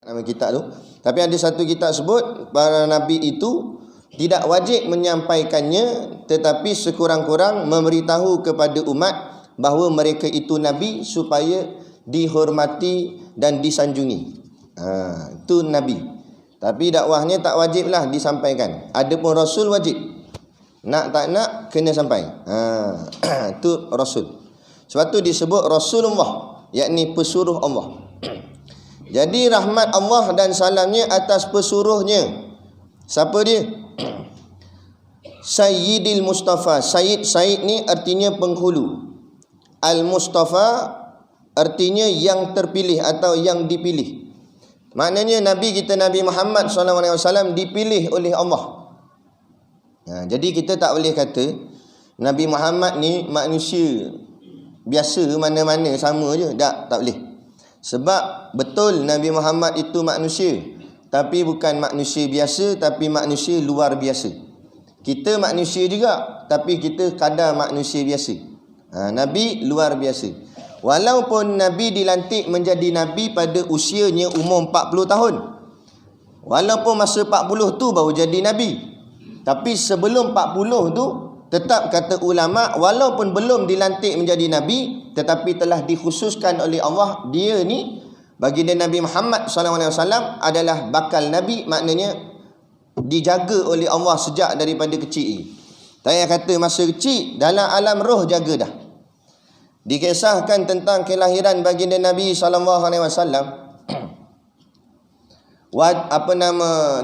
nama kitab tu. Tapi ada satu kitab sebut para nabi itu tidak wajib menyampaikannya, tetapi sekurang-kurang memberitahu kepada umat bahawa mereka itu nabi supaya dihormati dan disanjungi. Itu nabi. Tapi dakwahnya tak wajiblah disampaikan. Adapun rasul wajib. Nak tak nak kena sampai. Itu rasul. Sebab tu disebut Rasulullah, yakni pesuruh Allah. Jadi rahmat Allah dan salamnya atas pesuruhnya. Siapa dia? Sayyidil Mustafa. Sayyid ni artinya penghulu. Al-Mustafa artinya yang terpilih atau yang dipilih. Maknanya Nabi kita Nabi Muhammad SAW dipilih oleh Allah. Jadi kita tak boleh kata Nabi Muhammad ni manusia biasa mana-mana sama je. Tak boleh. Sebab betul Nabi Muhammad itu manusia, tapi bukan manusia biasa, tapi manusia luar biasa. Kita manusia juga, tapi kita kadar manusia biasa. Nabi luar biasa. Walaupun Nabi dilantik menjadi Nabi pada usianya umur 40 tahun. Walaupun masa 40 tu baru jadi Nabi. Tapi sebelum 40 tu, tetap kata ulama, walaupun belum dilantik menjadi Nabi, tetapi telah dikhususkan oleh Allah, dia ni, baginda Nabi Muhammad SAW adalah bakal Nabi. Maknanya dijaga oleh Allah sejak daripada kecil. Tak payah kata masa kecil, dalam alam roh jaga dah. Dikisahkan tentang kelahiran baginda Nabi SAW.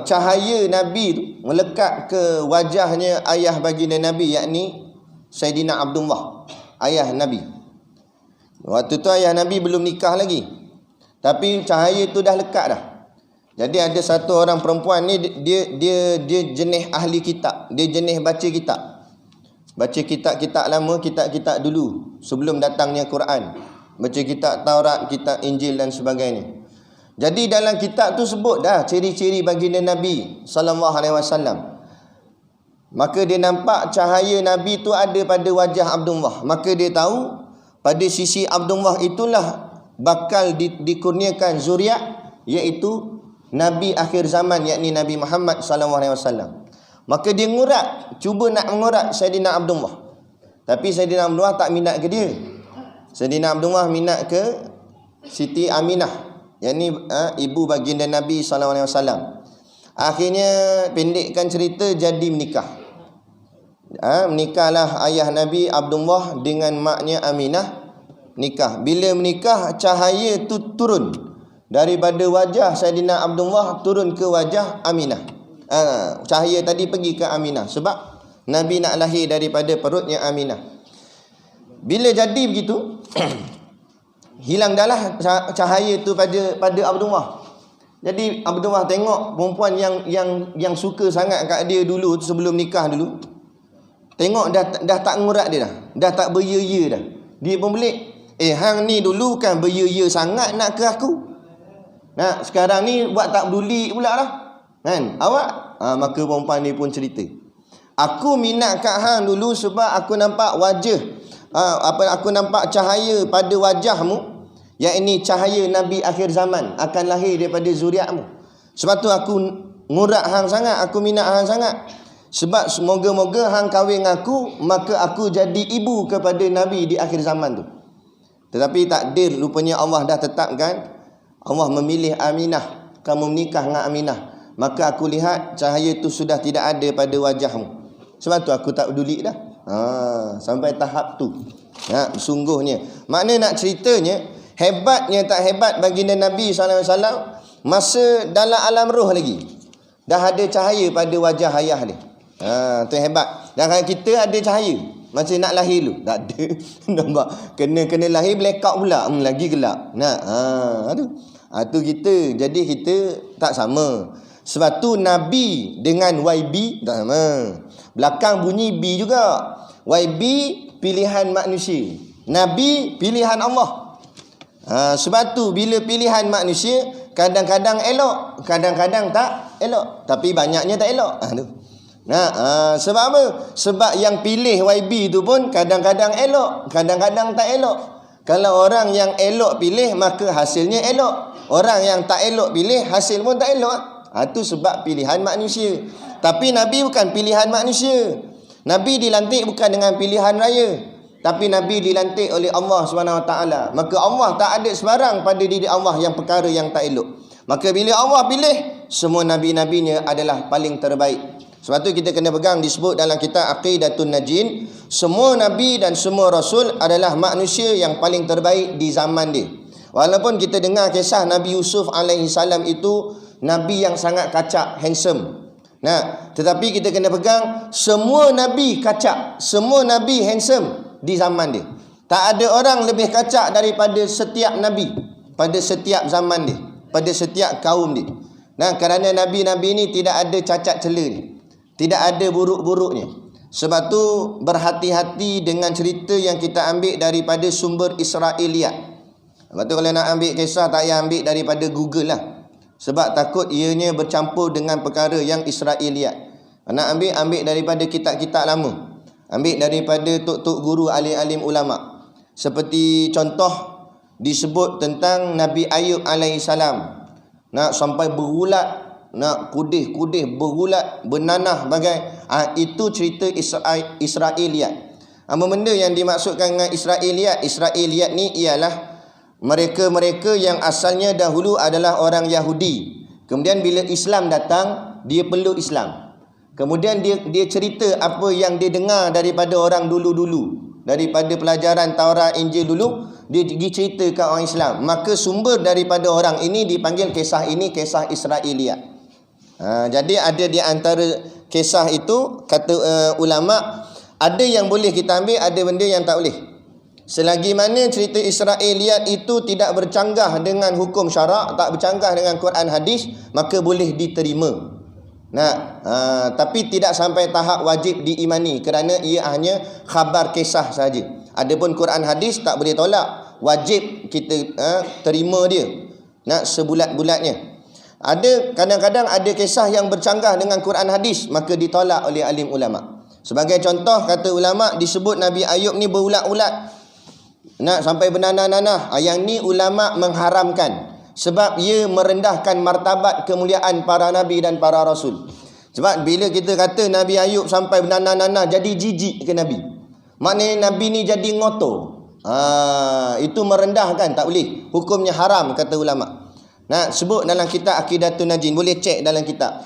Cahaya Nabi tu melekat ke wajahnya ayah baginda Nabi, yakni Sayyidina Abdullah, ayah Nabi. Waktu tu ayah Nabi belum nikah lagi, tapi cahaya tu dah lekat dah. Jadi ada satu orang perempuan ni, dia jenis ahli kitab, dia jenis baca kitab. Baca kitab-kitab lama, kitab-kitab dulu sebelum datangnya Quran. Baca kitab Taurat, kitab Injil dan sebagainya. Jadi dalam kitab tu sebut dah ciri-ciri baginda Nabi SAW. Maka dia nampak cahaya Nabi tu ada pada wajah Abdullah. Maka dia tahu pada sisi Abdullah itulah bakal dikurniakan zuriat, iaitu Nabi akhir zaman, yakni Nabi Muhammad SAW. Maka dia cuba nak mengurat Sayyidina Abdullah. Tapi Sayyidina Abdullah tak minat ke dia. Sayyidina Abdullah minat ke Siti Aminah, yakni ibu baginda Nabi SAW. Akhirnya pendekkan cerita, jadi menikah. Menikahlah ayah Nabi Abdullah dengan maknya Aminah. Nikah. Bila menikah, cahaya tu turun daripada wajah Sayyidina Abdullah turun ke wajah Aminah. Cahaya tadi pergi ke Aminah sebab Nabi nak lahir daripada perutnya Aminah. Bila jadi begitu, hilang dahlah cahaya tu pada Abdullah. Jadi Abdullah tengok perempuan yang suka sangat kat dia dulu sebelum nikah dulu. Tengok dah tak ngurat dia dah tak beria-ia dah. Dia pun belik. Hang ni dulu kan beria-ia sangat nak ke aku. Nah, sekarang ni buat tak peduli pula dah. Kan? Awak? Maka perempuan ni pun cerita. Aku minat kat hang dulu sebab aku nampak wajah. Aku nampak cahaya pada wajahmu, yakni cahaya Nabi akhir zaman akan lahir daripada zuriatmu. Sebab tu aku ngurat hang sangat, aku minat hang sangat. Sebab semoga-moga hang kahwin aku, maka aku jadi ibu kepada Nabi di akhir zaman tu. Tetapi takdir rupanya Allah dah tetapkan, Allah memilih Aminah, kamu menikah dengan Aminah. Maka aku lihat cahaya tu sudah tidak ada pada wajahmu. Sebab tu aku tak peduli dah. Sampai tahap tu. Sungguhnya. Makna nak ceritanya, hebatnya tak hebat baginda Nabi SAW masa dalam alam roh lagi dah ada cahaya pada wajah ayah dia. Tu hebat. Dan kalau kita ada cahaya masa nak lahir dulu, tak ada. Nampak? Kena lahir blackout pula, lagi gelap. Tu kita. Jadi kita tak sama. Sebab tu Nabi dengan YB tak sama. Belakang bunyi B juga. YB pilihan manusia, Nabi pilihan Allah. Sebab tu bila pilihan manusia, kadang-kadang elok, kadang-kadang tak elok. Tapi banyaknya tak elok. Sebab apa? Sebab yang pilih YB tu pun kadang-kadang elok, kadang-kadang tak elok. Kalau orang yang elok pilih, maka hasilnya elok. Orang yang tak elok pilih, hasil pun tak elok. Itu sebab pilihan manusia. Tapi Nabi bukan pilihan manusia. Nabi dilantik bukan dengan pilihan raya, tapi Nabi dilantik oleh Allah SWT. Maka Allah tak ada sebarang pada diri Allah yang perkara yang tak elok. Maka bila Allah pilih, semua Nabi-Nabinya adalah paling terbaik. Sebab tu kita kena pegang, disebut dalam kitab Aqidatun Najin, semua Nabi dan semua Rasul adalah manusia yang paling terbaik di zaman dia. Walaupun kita dengar kisah Nabi Yusuf alaihissalam itu Nabi yang sangat kacak, handsome. Nah, tetapi kita kena pegang, semua Nabi kacak, semua Nabi handsome di zaman dia. Tak ada orang lebih kacak daripada setiap Nabi pada setiap zaman dia, pada setiap kaum dia. Nah, kerana Nabi-Nabi ini tidak ada cacat cela ni, tidak ada buruk-buruknya. Sebab tu berhati-hati dengan cerita yang kita ambil daripada sumber Israiliyat. Sebab tu kalau nak ambil kisah, tak payah ambil daripada Google lah. Sebab takut ianya bercampur dengan perkara yang Israiliyat. Nak ambil daripada kitab-kitab lama. Ambil daripada tok-tok guru, alim-alim ulama. Seperti contoh disebut tentang Nabi Ayub alaihissalam. Nak sampai berulat, nak kudih-kudih, berulat, bernanah bagai. Itu cerita Israiliyat. Apa benda yang dimaksudkan dengan Israiliyat? Israiliyat ni ialah mereka-mereka yang asalnya dahulu adalah orang Yahudi. Kemudian bila Islam datang, dia peluk Islam. Kemudian dia cerita apa yang dia dengar daripada orang dulu-dulu, daripada pelajaran Taurat, Injil dulu, dia pergi cerita ke orang Islam. Maka sumber daripada orang ini dipanggil kisah ini kisah Israiliyat. Jadi ada di antara kisah itu, kata ulama, ada yang boleh kita ambil, ada benda yang tak boleh. Selagi mana cerita Israiliyat itu tidak bercanggah dengan hukum syarak, tak bercanggah dengan Quran hadis, maka boleh diterima. Tapi tidak sampai tahap wajib diimani, kerana ia hanya khabar kisah saja. Adapun Quran hadis tak boleh tolak, wajib kita terima dia sebulat-bulatnya. Ada kadang-kadang ada kisah yang bercanggah dengan Quran hadis, maka ditolak oleh alim ulama. Sebagai contoh, kata ulama, disebut Nabi Ayub ni berulat-ulat, sampai bernanah-nanah. Yang ni ulama mengharamkan, sebab ia merendahkan martabat kemuliaan para nabi dan para rasul. Sebab bila kita kata Nabi Ayub sampai bernanah-nanah, jadi jijik ke Nabi, maknanya Nabi ni jadi ngotor. Itu merendahkan, tak boleh, hukumnya haram, kata ulama. Sebut dalam kitab Aqidatun Najin, boleh cek dalam kitab.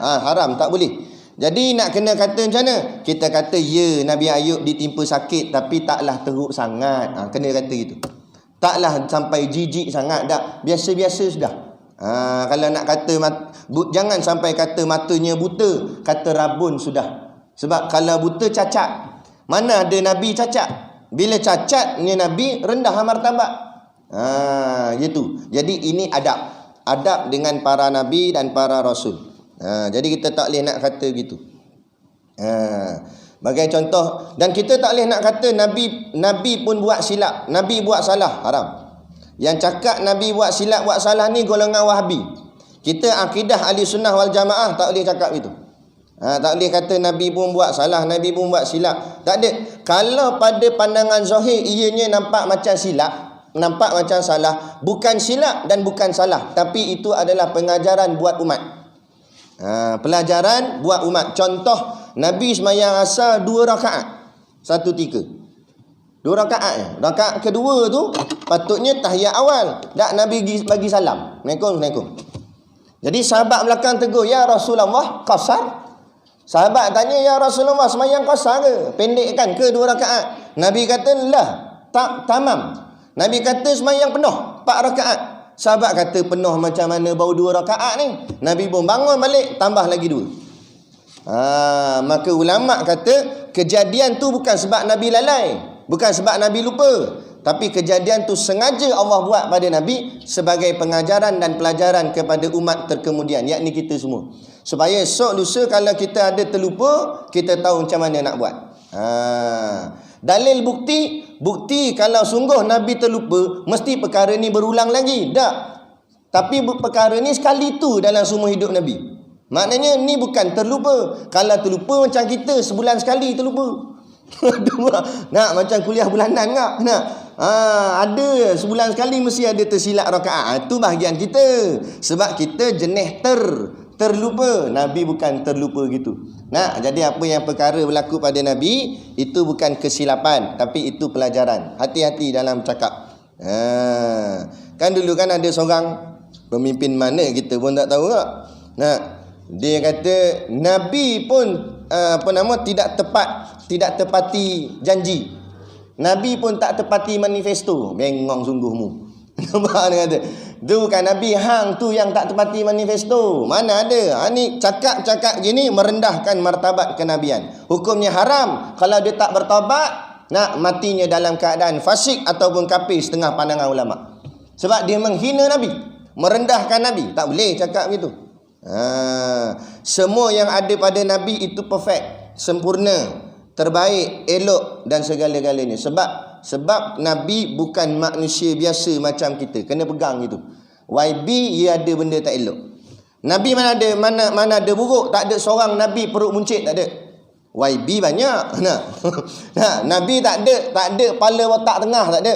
Haram, tak boleh. Jadi nak kena kata macam mana? Kita kata ya, Nabi Ayub ditimpa sakit, tapi taklah teruk sangat. Kena kata gitu. Taklah sampai jijik sangat, dah biasa-biasa sudah. Kalau nak kata jangan sampai kata matanya buta, kata rabun sudah. Sebab kalau buta cacat, mana ada Nabi cacat? Bila cacatnya Nabi, rendah martabat. Gitu. Jadi ini adab dengan para nabi dan para rasul. Jadi kita tak boleh nak kata gitu. Bagai contoh, dan kita tak boleh nak kata Nabi pun buat silap, Nabi buat salah, haram. Yang cakap Nabi buat silap, buat salah ni golongan Wahabi. Kita akidah ahli sunnah wal jamaah tak boleh cakap itu. Tak boleh kata Nabi pun buat salah, Nabi pun buat silap. Tak ada. Kalau pada pandangan zahir ianya nampak macam silap, nampak macam salah, bukan silap dan bukan salah, tapi itu adalah pengajaran buat umat. Pelajaran buat umat. Contoh, Nabi sembahyang asar 2 rakaat, 1-3. 2 rakaat. Rakaat kedua tu patutnya tahiyat awal, tak Nabi bagi salam, Assalamualaikum. Jadi sahabat belakang tegur, ya Rasulullah, qasar? Sahabat tanya, ya Rasulullah, sembahyang qasar ke? Pendek kan ke 2 rakaat? Nabi kata, lah, tak tamam. Nabi kata sembahyang penuh 4 rakaat. Sahabat kata, penuh macam mana, baru 2 rakaat ni? Nabi pun bangun balik, tambah lagi 2. Maka ulama kata, kejadian tu bukan sebab Nabi lalai, bukan sebab Nabi lupa, tapi kejadian tu sengaja Allah buat pada Nabi sebagai pengajaran dan pelajaran kepada umat terkemudian, yakni kita semua, supaya esok lusa kalau kita ada terlupa, kita tahu macam mana nak buat. Dalil bukti kalau sungguh Nabi terlupa, mesti perkara ni berulang lagi. Tak. Tapi perkara ni sekali tu dalam semua hidup Nabi. Maknanya ni bukan terlupa. Kalau terlupa macam kita sebulan sekali terlupa. Nak macam kuliah bulanan tak? Nak. Ada sebulan sekali mesti ada tersilap rakaat. Itu bahagian kita. Sebab kita jenis terlupa. Nabi bukan terlupa gitu. Nah, jadi apa yang perkara berlaku pada Nabi itu bukan kesilapan, tapi itu pelajaran. Hati-hati dalam cakap. Kan dulu kan ada seorang pemimpin mana kita pun tak tahu tak. Nah, dia kata Nabi pun tidak tepati janji. Nabi pun tak tepati manifesto. Bengong sungguhmu. Nampak dia kata. Tu bukan Nabi, hang tu yang tak tepati manifesto. Mana ada? Ni cakap-cakap gini merendahkan martabat kenabian. Hukumnya haram kalau dia tak bertaubat, nak matinya dalam keadaan fasik ataupun kafir setengah pandangan ulama. Sebab dia menghina Nabi, merendahkan Nabi. Tak boleh cakap gitu. Semua yang ada pada Nabi itu perfect, sempurna, terbaik, elok dan segala-galanya. Sebab Nabi bukan manusia biasa macam kita. Kena pegang gitu. YB ia ada benda tak elok. Nabi mana ada buruk, tak ada seorang Nabi perut muncit, tak ada. YB banyak. Nabi tak ada kepala otak tengah, tak ada.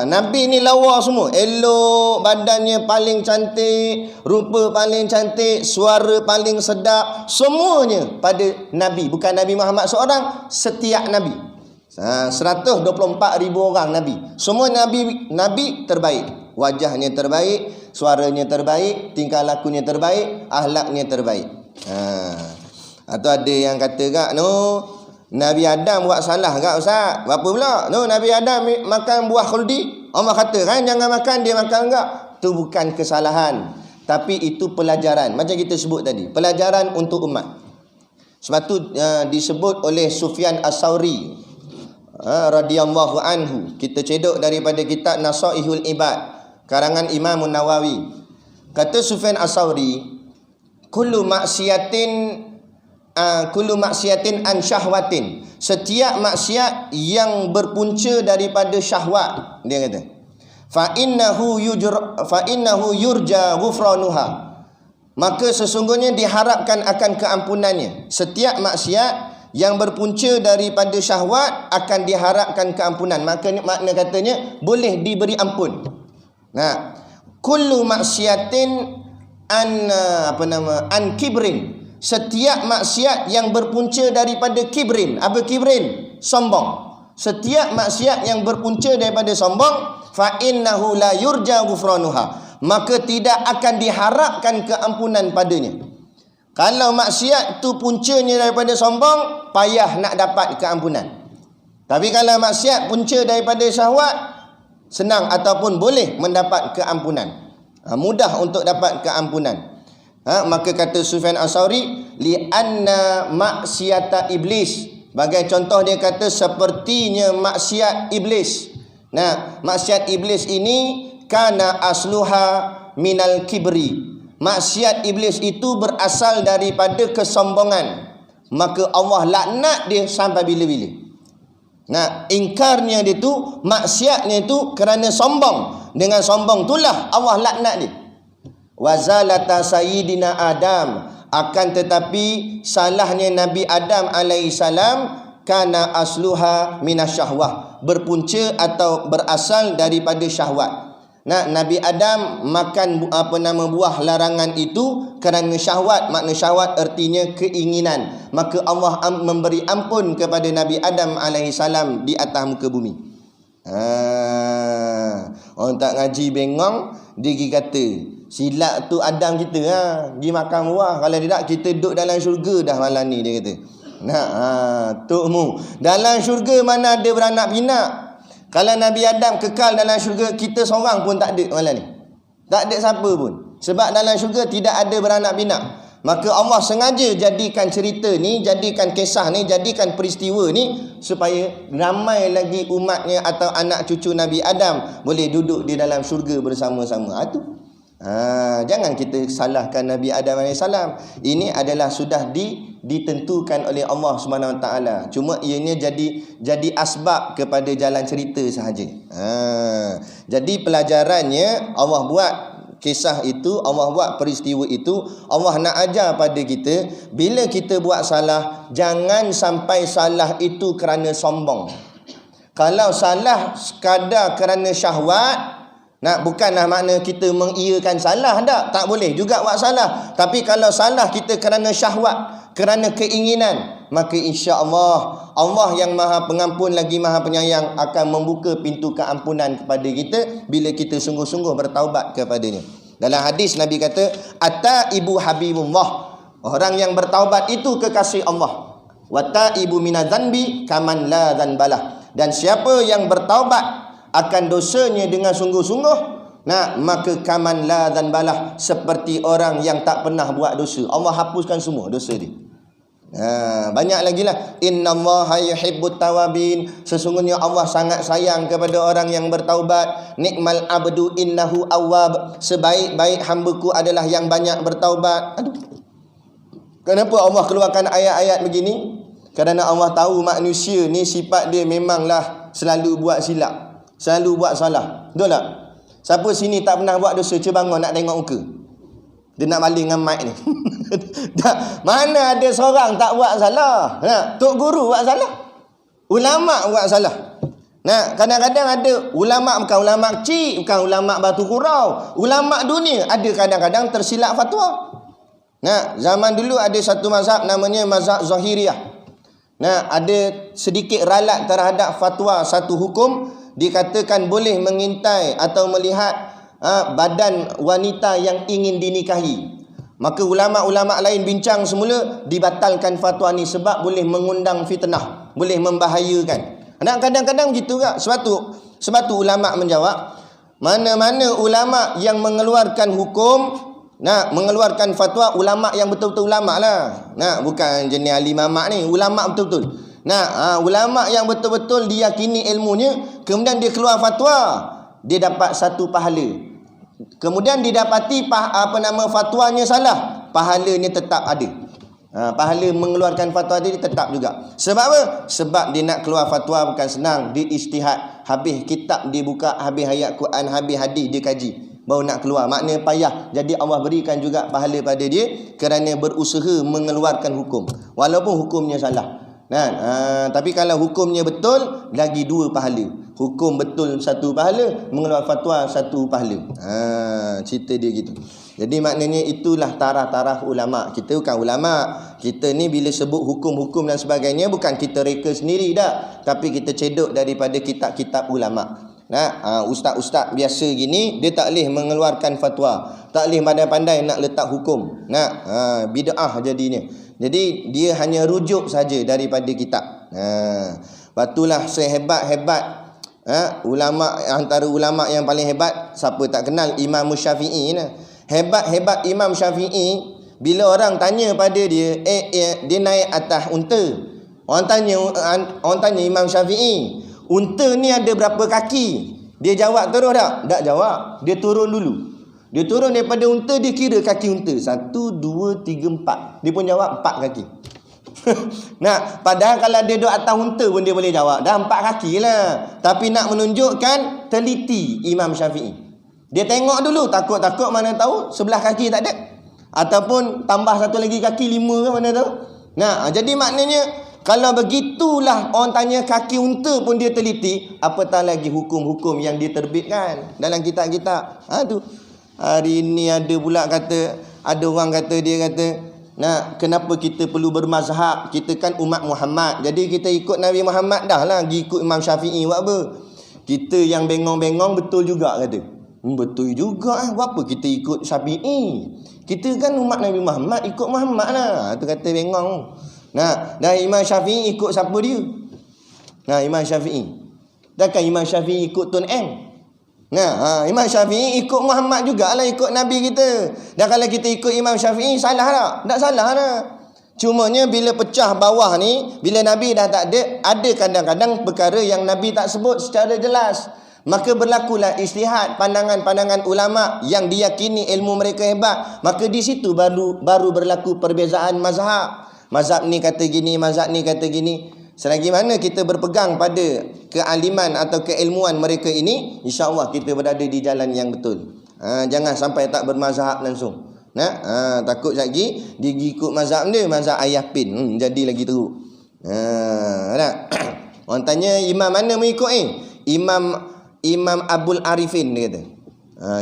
Nabi ni lawa semua. Elok, badannya paling cantik, rupa paling cantik, suara paling sedap. Semuanya pada Nabi. Bukan Nabi Muhammad seorang, setiap Nabi. 124,000 orang Nabi. Semua Nabi terbaik. Wajahnya terbaik, suaranya terbaik, tingkah lakunya terbaik, akhlaknya terbaik. Atau ada yang kata kak, Nabi Adam buat salah tak Ustaz? Apa pula? Nabi Adam makan buah khuldi. Allah kata kan jangan makan, dia makan enggak? Itu bukan kesalahan, tapi itu pelajaran. Macam kita sebut tadi, pelajaran untuk umat. Sebab tu disebut oleh Sufyan As-Sauri radhiyallahu anhu. Kita cedok daripada kitab Nasaihul Ibad karangan Imam Nawawi. Kata Sufyan As-Sauri, kullu maksiatin an syahwatin, setiap maksiat yang berpunca daripada syahwat, dia kata, fa innahu yurja ghufranuha, maka sesungguhnya diharapkan akan keampunannya. Setiap maksiat yang berpunca daripada syahwat akan diharapkan keampunan. Makna katanya boleh diberi ampun. Kullu maksiatin an kibrin, setiap maksiat yang berpunca daripada kibrin. Apa kibrin? Sombong. Setiap maksiat yang berpunca daripada sombong, fa innahu la yurja ghufranuha, maka tidak akan diharapkan keampunan padanya. Kalau maksiat tu puncanya daripada sombong, payah nak dapat keampunan. Tapi kalau maksiat punca daripada syahwat, senang ataupun boleh mendapat keampunan. Mudah untuk dapat keampunan. Maka kata Sufyan As-Sauri, li'anna maksiata iblis, bagai contoh dia kata sepertinya maksiat iblis. Maksiat iblis ini kana asluha minal kibri, maksiat iblis itu berasal daripada kesombongan. Maka Allah laknat dia sampai bila-bila. Ingkarnya dia tu, maksiatnya itu kerana sombong. Dengan sombong itulah Allah laknat dia. Wazalata sayyidina Adam, akan tetapi salahnya Nabi Adam alaihissalam, kana asluha minasyahwah, berpunca atau berasal daripada syahwat. Nabi Adam makan buah larangan itu kerana syahwat. Makna syahwat artinya keinginan. Maka Allah memberi ampun kepada Nabi Adam alaihissalam di atas muka bumi. Orang tak ngaji bengong, dia pergi kata silap tu Adam kita, pergi makan buah. Kalau tidak kita duduk dalam syurga dah malam ni, dia kata. Tukmu, dalam syurga mana ada beranak pinak. Kalau Nabi Adam kekal dalam syurga, kita seorang pun tak ada malam ni. Tak ada siapa pun. Sebab dalam syurga tidak ada beranak pinak. Maka Allah sengaja jadikan cerita ni, jadikan kisah ni, jadikan peristiwa ni supaya ramai lagi umatnya atau anak cucu Nabi Adam boleh duduk di dalam syurga bersama-sama. Jangan kita salahkan Nabi Adam AS. Ini adalah sudah ditentukan oleh Allah SWT. Cuma ianya jadi asbab kepada jalan cerita sahaja. Jadi pelajarannya, Allah buat kisah itu, Allah buat peristiwa itu, Allah nak ajar pada kita, bila kita buat salah, jangan sampai salah itu kerana sombong. Kalau salah sekadar kerana syahwat, bukanlah makna kita mengiyakan salah, tak boleh juga buat salah. Tapi kalau salah kita kerana syahwat, kerana keinginan, maka insya-Allah Allah yang Maha Pengampun lagi Maha Penyayang akan membuka pintu keampunan kepada kita bila kita sungguh-sungguh bertaubat kepadanya. Dalam hadis Nabi kata, "At-taibu habibullah." Orang yang bertaubat itu kekasih Allah. "Wa taibu minadz-dzanbi kaman la dzanbalah." Dan siapa yang bertaubat akan dosanya dengan sungguh-sungguh, maka kaman la dzanbalah, seperti orang yang tak pernah buat dosa. Allah hapuskan semua dosa dia. Banyak lagi lah. Innallaha yuhibbut tawabin. Sesungguhnya Allah sangat sayang kepada orang yang bertaubat. Nikmal abdu innahu awwab. Sebaik-baik hamba-Ku adalah yang banyak bertaubat. Kenapa Allah keluarkan ayat-ayat begini? Kerana Allah tahu manusia ni sifat dia memanglah selalu buat silap, selalu buat salah. Betul tak? Siapa sini tak pernah buat dosa, cuba bangun nak tengok muka. Dia nak baling dengan mic ni. Mana ada seorang tak buat salah? Tok guru buat salah, ulama buat salah. Kadang-kadang ada ulama, bukan ulama kecil, bukan ulama batu kurau, ulama dunia ada kadang-kadang tersilap fatwa. Zaman dulu ada satu mazhab namanya mazhab Zahiriyah. Ada sedikit ralat terhadap fatwa satu hukum, dikatakan boleh mengintai atau melihat badan wanita yang ingin dinikahi. Maka ulama-ulama lain bincang semula, dibatalkan fatwa ni sebab boleh mengundang fitnah, boleh membahayakan. Kadang-kadang gitu tak? Sebab tu ulama menjawab, mana-mana ulama yang mengeluarkan hukum, mengeluarkan fatwa, ulama yang betul-betul ulama lah. Bukan jenis ahli mamak ni, ulama betul-betul. Ulama yang betul-betul diyakini ilmunya, kemudian dia keluar fatwa, dia dapat satu pahala. Kemudian didapati fatwanya salah, pahalanya tetap ada. Pahala mengeluarkan fatwa dia tetap juga. Sebab apa? Sebab dia nak keluar fatwa bukan senang, dia ijtihad, habis kitab dia buka, habis ayat Quran, habis hadis dia kaji, baru nak keluar. Maknanya payah. Jadi Allah berikan juga pahala pada dia kerana berusaha mengeluarkan hukum walaupun hukumnya salah. Tapi kalau hukumnya betul, lagi dua pahala. Hukum betul satu pahala, mengeluarkan fatwa satu pahala. Cerita dia gitu. Jadi maknanya itulah taraf-taraf ulama. Kita bukan ulama. Kita ni bila sebut hukum-hukum dan sebagainya, bukan kita reka sendiri dah, tapi kita cedok daripada kitab-kitab ulama. Ustaz-ustaz biasa gini, dia tak boleh mengeluarkan fatwa, tak boleh pandai-pandai nak letak hukum. Bid'ah jadinya. Jadi dia hanya rujuk saja daripada kitab. Batulah sehebat-hebat ulama, antara ulama yang paling hebat, siapa tak kenal Imam Syafi'i ni. Hebat-hebat Imam Syafi'i, bila orang tanya pada dia, dia naik atas unta. Orang tanya Imam Syafi'i, unta ni ada berapa kaki? Dia jawab terus tak? Tak jawab. Dia turun dulu. Dia turun daripada unta, dia kira kaki unta. 1, 2, 3, 4. Dia pun jawab 4 kaki. Padahal kalau dia duduk atas unta pun dia boleh jawab dah 4 kaki lah. Tapi nak menunjukkan teliti Imam Syafi'i. Dia tengok dulu, takut-takut mana tahu sebelah kaki tak ada, ataupun tambah satu lagi kaki 5 kan, mana tahu. Jadi maknanya kalau begitulah orang tanya kaki unta pun dia teliti, apatah lagi hukum-hukum yang diterbitkan dalam kitab-kitab. Tu hari ini ada pula kata, ada orang kata, dia kata, kenapa kita perlu bermazhab? Kita kan umat Muhammad, jadi kita ikut Nabi Muhammad dah lah, pergi ikut Imam Syafi'i buat apa? Kita yang bengong-bengong betul juga kata. Betul juga buat apa kita ikut Syafi'i? Kita kan umat Nabi Muhammad, ikut Muhammad lah. Tu kata bengong. Dan Imam Syafi'i ikut siapa dia? Imam Syafi'i. Takkan Imam Syafi'i ikut Tun M? Imam Syafi'i ikut Muhammad jugalah, ikut Nabi kita. Dan kalau kita ikut Imam Syafi'i, salah tak? Tak salah lah. Cumanya bila pecah bawah ni, bila Nabi dah tak ada kadang-kadang perkara yang Nabi tak sebut secara jelas. Maka berlakulah ijtihad, pandangan-pandangan ulama yang diyakini ilmu mereka hebat. Maka di situ baru berlaku perbezaan mazhab. Mazhab ni kata gini, mazhab ni kata gini. Selagi mana kita berpegang pada kealiman atau keilmuan mereka ini, insya-Allah kita berada di jalan yang betul. Jangan sampai tak bermazhab langsung. Takut lagi dia ikut mazhab dia, mazhab ayah pin. Jadi lagi teruk. Orang tanya imam mana mengikut Imam Abul Arifin dia kata.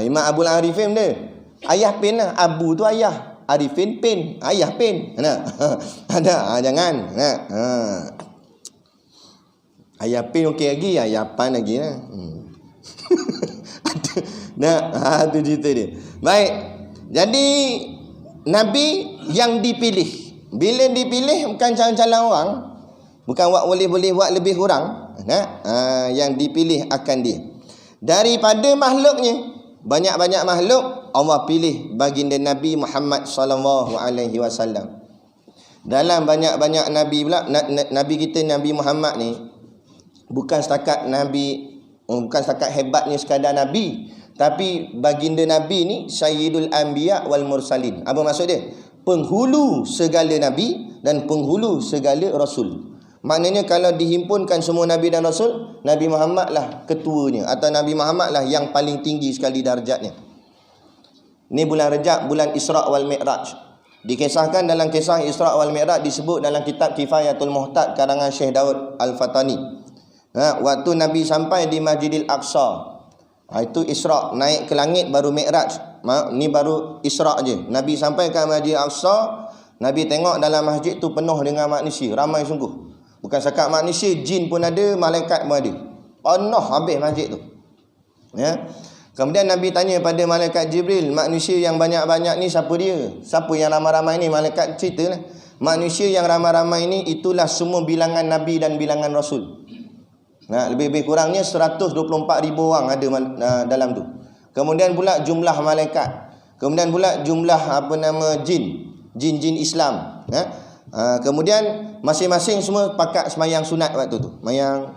Imam Abul Arifin dia. Ayah pin lah. Abu tu ayah. Arifin pin. Ayah pin. Nah. Ada. Jangan. Nah. Ayah pin okey lagi. Ayah pan lagi lah. Nah, itu cerita dia. Baik. Jadi Nabi yang dipilih. Bila dipilih bukan calon-calon orang. Bukan boleh buat lebih kurang. Yang dipilih akan dia. Daripada makhluknya, banyak-banyak makhluk Allah pilih baginda Nabi Muhammad sallallahu alaihi wasallam. Dalam banyak-banyak nabi pula, nabi kita Nabi Muhammad ni bukan setakat nabi, bukan setakat hebatnya sekadar nabi, tapi baginda Nabi ni Sayyidul Anbiya wal Mursalin. Apa maksud dia? Penghulu segala nabi dan penghulu segala rasul. Maknanya kalau dihimpunkan semua nabi dan rasul, Nabi Muhammad lah ketuanya, atau Nabi Muhammad lah yang paling tinggi sekali darjatnya. Ni bulan Rajab, bulan Isra' wal Mi'raj. Dikisahkan dalam kisah Isra' wal Mi'raj, disebut dalam kitab Kifayatul Muhtad karangan Syekh Daud Al-Fatani. Waktu Nabi sampai di Masjidil Aqsa, itu Isra', naik ke langit baru Mi'raj. Ni baru Isra' je. Nabi sampai ke Masjidil Aqsa, Nabi tengok dalam masjid tu penuh dengan manusia, ramai sungguh. Bukan setakat manusia, jin pun ada, malaikat pun ada. Penuh habis masjid tu. Ya. Kemudian Nabi tanya pada malaikat Jibril, manusia yang banyak-banyak ni siapa dia? Siapa yang ramai-ramai ni? Malaikat ceritalah. Manusia yang ramai-ramai ni itulah semua bilangan Nabi dan bilangan Rasul. Lebih kurangnya 124,000 orang ada dalam tu. Kemudian pula jumlah malaikat. Kemudian pula jumlah jin Islam. Kemudian masing-masing semua pakat semayang sunat waktu tu. Semayang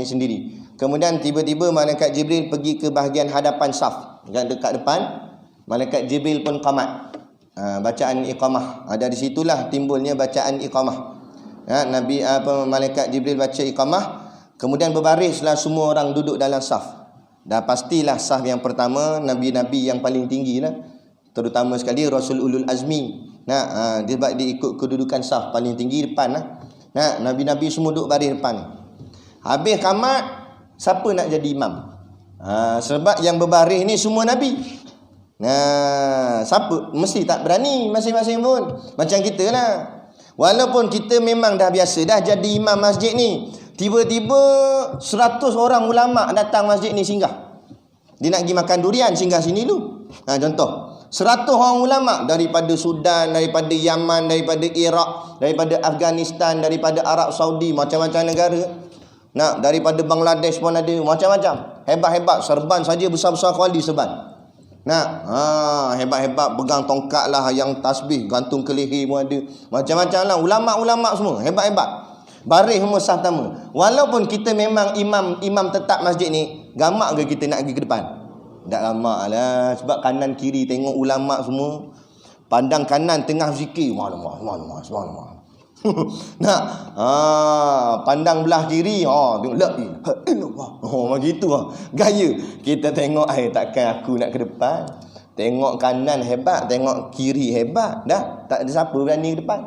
sendiri. Kemudian tiba-tiba malaikat Jibril pergi ke bahagian hadapan saf, dekat depan. Malaikat Jibril pun qamat. Bacaan iqamah. Dari situlah timbulnya bacaan iqamah. Malaikat Jibril baca iqamah, kemudian berbarislah semua orang duduk dalam saf. Dah pastilah saf yang pertama nabi-nabi yang paling tinggi lah. Terutama sekali Rasul Ulul Azmi. Dia ikut kedudukan saf paling tinggi depan lah. Nabi-nabi semua duduk baris depan. Habis qamat, siapa nak jadi imam? Sebab yang berbaris ni semua nabi. Siapa? Mesti tak berani masing-masing pun. Macam kita lah. Walaupun kita memang dah biasa dah jadi imam masjid ni, tiba-tiba 100 orang ulama datang masjid ni singgah. Dia nak pergi makan durian, singgah sini dulu. Contoh 100 orang ulama daripada Sudan, daripada Yaman, daripada Iraq, daripada Afghanistan, daripada Arab Saudi, macam-macam negara. Daripada Bangladesh pun ada, macam-macam. Hebat-hebat, serban saja besar-besar kuali serban. Hebat-hebat, pegang tongkat lah, yang tasbih gantung ke leher pun ada. Macam-macam lah, ulama-ulama semua, hebat-hebat. Baris semua saf pertama. Walaupun kita memang imam tetap masjid ni, gamak ke kita nak pergi ke depan? Tak gamak lah. Sebab kanan kiri tengok ulama semua, pandang kanan tengah zikir, subhanallah. Pandang belah kiri, tengok la ilaha illallah. Begitu gaya. Kita tengok, takkan aku nak ke depan. Tengok kanan hebat, tengok kiri hebat, dah tak ada siapa berani ke depan.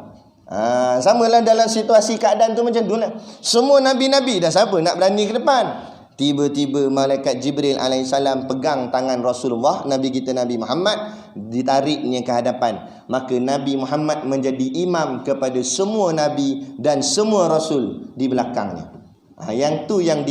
Samalah dalam situasi keadaan tu macam tu lah. Semua nabi-nabi dah, siapa nak berani ke depan? Tiba-tiba malaikat Jibril alaihissalam pegang tangan Rasulullah, Nabi kita Nabi Muhammad, ditariknya ke hadapan. Maka Nabi Muhammad menjadi imam kepada semua nabi dan semua rasul di belakangnya. Yang tu yang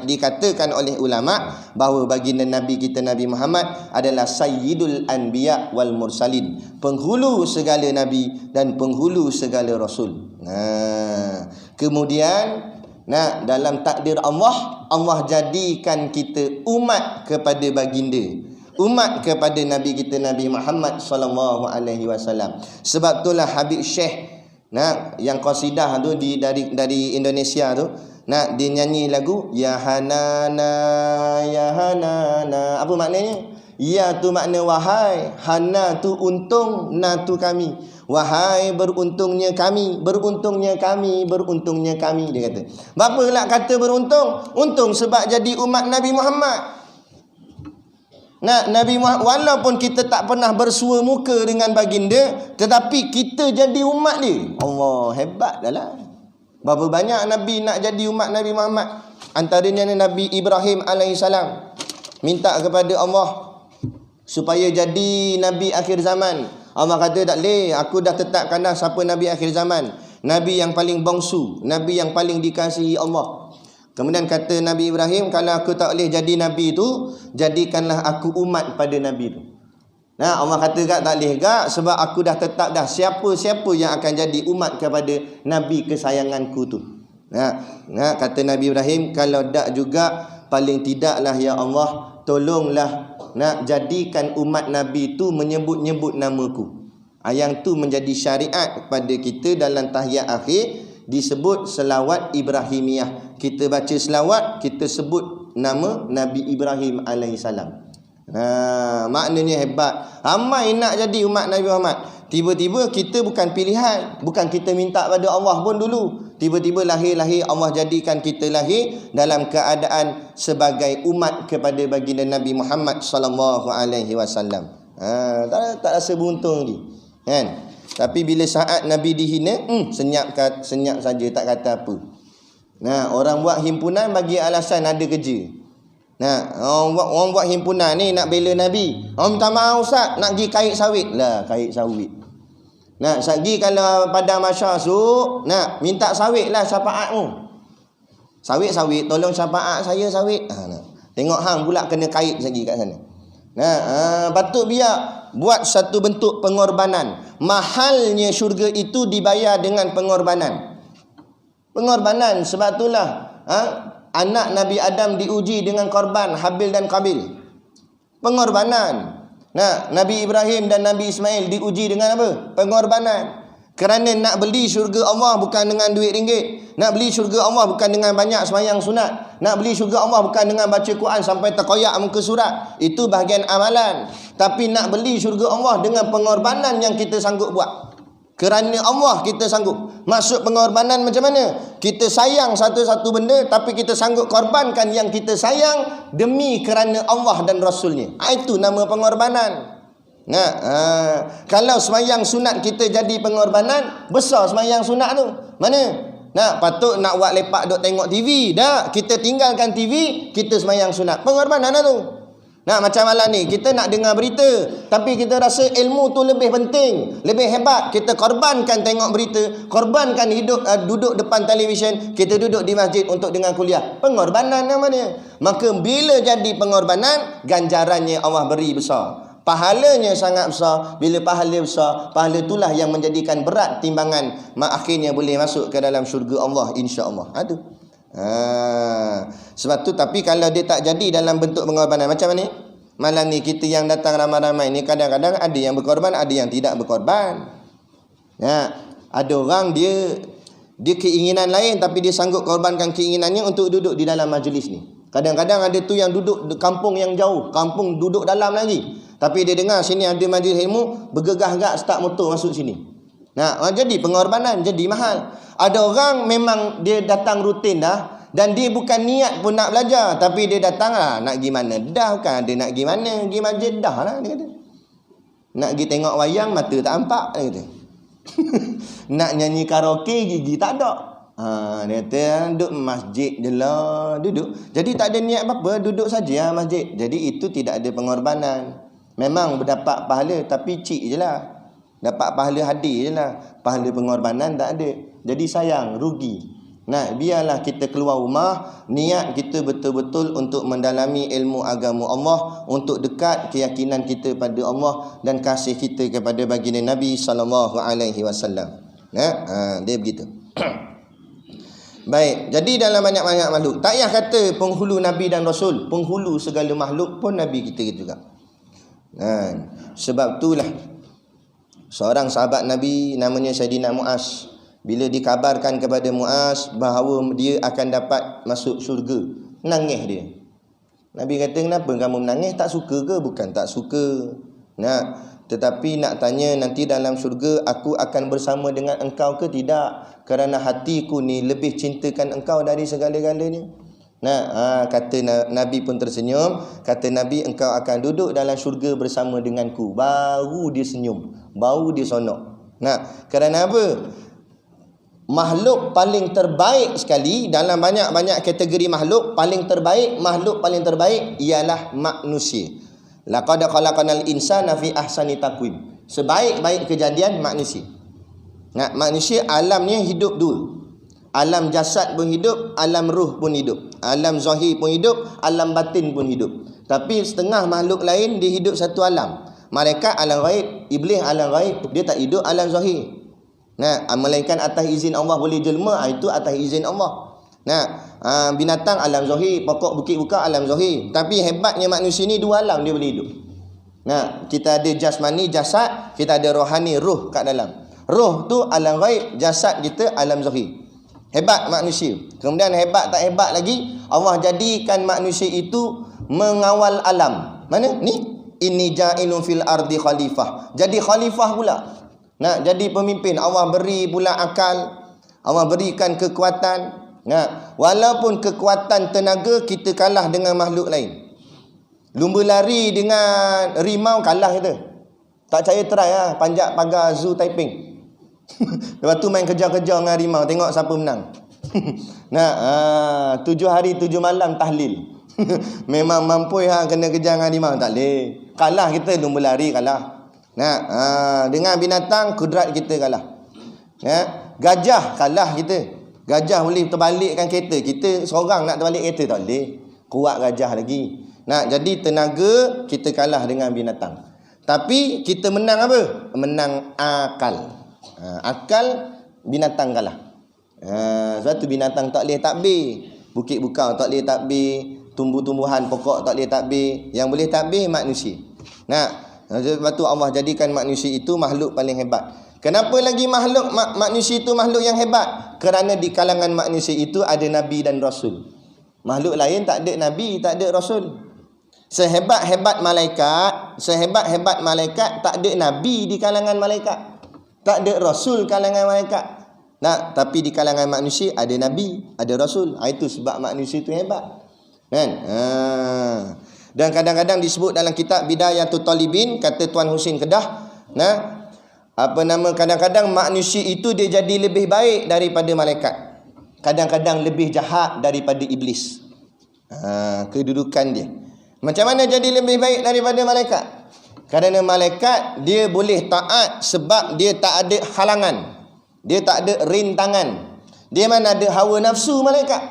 dikatakan oleh ulama bahawa baginda Nabi kita Nabi Muhammad adalah Sayyidul Anbiya wal Mursalin, penghulu segala nabi dan penghulu segala rasul. Kemudian dalam takdir Allah, Allah jadikan kita umat kepada baginda, umat kepada Nabi kita Nabi Muhammad sallallahu alaihi wasallam. Sebab itulah Habib Syekh yang qasidah tu dari Indonesia tu, dia nyanyi lagu Ya Hanana Ya Hanana. Apa maknanya? Ya tu makna wahai, Hana tu untung, na tu kami. Wahai beruntungnya kami, beruntungnya kami, beruntungnya kami, dia kata. Berapa lah kata beruntung? Untung sebab jadi umat Nabi Muhammad. Nabi Muhammad, walaupun kita tak pernah bersua muka dengan baginda, tetapi kita jadi umat dia. Allah, hebat dah lah. Berapa banyak Nabi nak jadi umat Nabi Muhammad. Antaranya Nabi Ibrahim alaihissalam minta kepada Allah supaya jadi Nabi akhir zaman. Allah kata tak boleh, aku dah tetapkan dah siapa Nabi akhir zaman. Nabi yang paling bongsu, Nabi yang paling dikasihi Allah. Kemudian kata Nabi Ibrahim, kalau aku tak boleh jadi Nabi itu, jadikanlah aku umat pada Nabi itu. Nah, Allah kata tak boleh gak, sebab aku dah tetap dah siapa-siapa yang akan jadi umat kepada Nabi kesayanganku tu. Nah, kata Nabi Ibrahim, kalau tak juga, paling tidaklah ya Allah, tolonglah nak jadikan umat Nabi tu menyebut-nyebut namaku. Yang tu menjadi syariat kepada kita dalam tahiyat akhir, disebut selawat Ibrahimiyah. Kita baca selawat, kita sebut nama Nabi Ibrahim alaihissalam. Maknanya hebat. Ramai nak jadi umat Nabi Muhammad. Tiba-tiba kita bukan pilihan, bukan kita minta pada Allah pun dulu. Tiba-tiba lahir-lahir Allah jadikan kita lahir dalam keadaan sebagai umat kepada baginda Nabi Muhammad sallallahu alaihi wasallam. Tak rasa beruntung ni. Kan? Tapi bila saat Nabi dihina, senyap saja, tak kata apa. Nah, orang buat himpunan bagi alasan ada kerja. Nah, orang buat himpunan ni nak bela Nabi. Orang minta maaf ustaz, nak pergi kait sawit. Lah, kait sawit. Nah, sagi kalau pada masyarakat esok, nak minta sawit lah syafaatmu. Sawit, tolong syafaat saya sawit. Tengok hang pula kena kait lagi kat sana. Patut biar buat satu bentuk pengorbanan. Mahalnya syurga itu dibayar dengan pengorbanan. Pengorbanan, sebab itulah anak Nabi Adam diuji dengan korban Habil dan Qabil. Pengorbanan. Nah, Nabi Ibrahim dan Nabi Ismail diuji dengan apa? Pengorbanan. Kerana nak beli syurga Allah bukan dengan duit ringgit. Nak beli syurga Allah bukan dengan banyak sembahyang sunat. Nak beli syurga Allah bukan dengan baca Quran sampai terkoyak muka surat. Itu bahagian amalan. Tapi nak beli syurga Allah dengan pengorbanan yang kita sanggup buat. Kerana Allah kita sanggup. Maksud pengorbanan macam mana? Kita sayang satu-satu benda, tapi kita sanggup korbankan yang kita sayang demi kerana Allah dan Rasulnya. Itu nama pengorbanan. Kalau semayang sunat kita jadi pengorbanan, besar semayang sunat tu. Mana? Patut nak buat lepak duk tengok TV. Dah, kita tinggalkan TV, kita semayang sunat. Pengorbanan tu. Macam malam ni kita nak dengar berita, tapi kita rasa ilmu tu lebih penting, lebih hebat. Kita korbankan tengok berita, korbankan hidup duduk depan televisyen, kita duduk di masjid untuk dengar kuliah. Pengorbanan namanya. Maka bila jadi pengorbanan, ganjarannya Allah beri besar. Pahalanya sangat besar. Bila pahala besar, pahala itulah yang menjadikan berat timbangan, akhirnya boleh masuk ke dalam syurga Allah insya-Allah. Aduh. Sebab tu, tapi kalau dia tak jadi dalam bentuk pengorbanan macam ni, malam ni kita yang datang ramai-ramai ni, kadang-kadang ada yang berkorban, ada yang tidak berkorban. Ada orang dia keinginan lain, tapi dia sanggup korbankan keinginannya untuk duduk di dalam majlis ni. Kadang-kadang ada tu yang duduk di kampung yang jauh, kampung duduk dalam lagi, tapi dia dengar sini ada majlis ilmu, bergegah-gah start motor masuk sini. Jadi pengorbanan, jadi mahal. Ada orang memang dia datang rutin dah, dan dia bukan niat pun nak belajar, tapi dia datang nak pergi mana dah, bukan ada nak pergi mana, pergi masjid dah lah dia kata. Nak pergi tengok wayang, mata tak nampak dia kata. Nak nyanyi karaoke, gigi tak ada. Dia kata duduk masjid je lah, duduk. Jadi tak ada niat apa-apa, duduk saja masjid. Jadi itu tidak ada pengorbanan. Memang berdapat pahala, tapi cik je lah. Dapat pahala hadir je lah. Pahala pengorbanan tak ada. Jadi sayang, rugi. Biarlah kita keluar rumah, niat kita betul-betul untuk mendalami ilmu agama Allah, untuk dekat keyakinan kita pada Allah dan kasih kita kepada baginda Nabi sallallahu alaihi wasallam. Dia begitu. Baik, jadi dalam banyak-banyak makhluk, tak payah kata penghulu Nabi dan Rasul, penghulu segala makhluk pun Nabi kita juga. Sebab itulah seorang sahabat Nabi namanya Sayyidina Muaz, bila dikabarkan kepada Muaz bahawa dia akan dapat masuk syurga, nangis dia. Nabi kata, kenapa kamu menangis? Tak suka ke? Bukan tak suka. Tetapi nak tanya, nanti dalam syurga aku akan bersama dengan engkau ke tidak? Kerana hatiku ni lebih cintakan engkau dari segala-galanya. Kata Nabi pun tersenyum. Kata Nabi, engkau akan duduk dalam syurga bersama denganku. Baru dia senyum, baru dia sonok. Kerana apa? makhluk paling terbaik sekali dalam banyak-banyak kategori makhluk, makhluk paling terbaik ialah manusia. Laqad khalaqanal insana fi ahsani taqwim. Sebaik-baik kejadian manusia. Nah, manusia alamnya hidup dua. Alam jasad pun hidup, alam ruh pun hidup. Alam zahir pun hidup, alam batin pun hidup. Tapi setengah makhluk lain dia hidup satu alam. Malaikat alam ghaib, iblis alam ghaib, dia tak hidup alam zahir. Nah, melainkan atas izin Allah boleh jelma, itu atas izin Allah. Nah, binatang alam zahir, pokok bukit buka alam zahir. Tapi hebatnya manusia ni dua alam dia boleh hidup. Nah, kita ada jasmani, jasad, kita ada rohani, ruh kat dalam. Ruh tu alam ghaib, jasad kita alam zahir. Hebat manusia. Kemudian hebat tak hebat lagi, Allah jadikan manusia itu mengawal alam. Mana? Ni, inni ja'ilun fil ardi khalifah. Jadi khalifah pula. Nah, jadi pemimpin. Allah beri pula akal, Allah berikan kekuatan. Nah, walaupun kekuatan tenaga kita kalah dengan makhluk lain. Lumba lari dengan rimau kalah kita. Tak percaya try lah, panjat pagar zoo Taiping. Lepas tu main kejar-kejar dengan rimau, tengok siapa menang. Nah, 7 hari 7 malam tahlil. Memang mampu kena kejar dengan rimau, tak boleh. Kalah kita, lumba lari kalah. Nah, dengan binatang kudrat kita kalah. Gajah kalah kita. Gajah boleh terbalikkan kereta, kita seorang nak terbalik kereta tak boleh. Kuat gajah lagi. Nah, jadi tenaga kita kalah dengan binatang. Tapi kita menang apa? Menang akal. Akal binatang kalah. Sebab tu binatang tak boleh takbir. Bukit bukau tak boleh takbir. Tumbuh-tumbuhan pokok tak boleh takbir. Yang boleh takbir manusia. Nah, sebab tu Allah jadikan manusia itu makhluk paling hebat. Kenapa lagi manusia itu makhluk yang hebat? Kerana di kalangan manusia itu ada Nabi dan Rasul. Makhluk lain tak ada Nabi, tak ada Rasul. Sehebat-hebat malaikat, tak ada Nabi di kalangan malaikat. Tak ada Rasul kalangan malaikat. Nah, tapi di kalangan manusia ada Nabi, ada Rasul. Itu sebab manusia itu hebat. Kan? Dan kadang-kadang disebut dalam kitab Bidayatul Talibin, kata Tuan Husin Kedah, nah, kadang-kadang manusia itu dia jadi lebih baik daripada malaikat. Kadang-kadang lebih jahat daripada iblis. Kedudukan dia. Macam mana jadi lebih baik daripada malaikat? Kerana malaikat dia boleh taat sebab dia tak ada halangan. Dia tak ada rintangan. Dia mana ada hawa nafsu malaikat?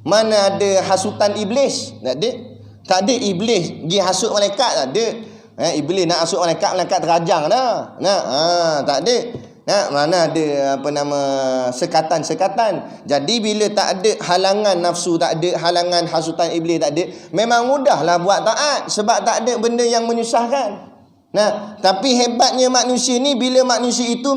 Mana ada hasutan iblis? Tak ada. Tak ada iblis pergi hasut malaikat, tak ada. Iblis nak hasut malaikat, malaikat terajang dah. Tak ada. Mana ada sekatan-sekatan. Jadi bila tak ada halangan nafsu, tak ada halangan hasutan iblis, tak ada, memang mudahlah buat taat sebab tak ada benda yang menyusahkan. Nah, tapi hebatnya manusia ni bila manusia itu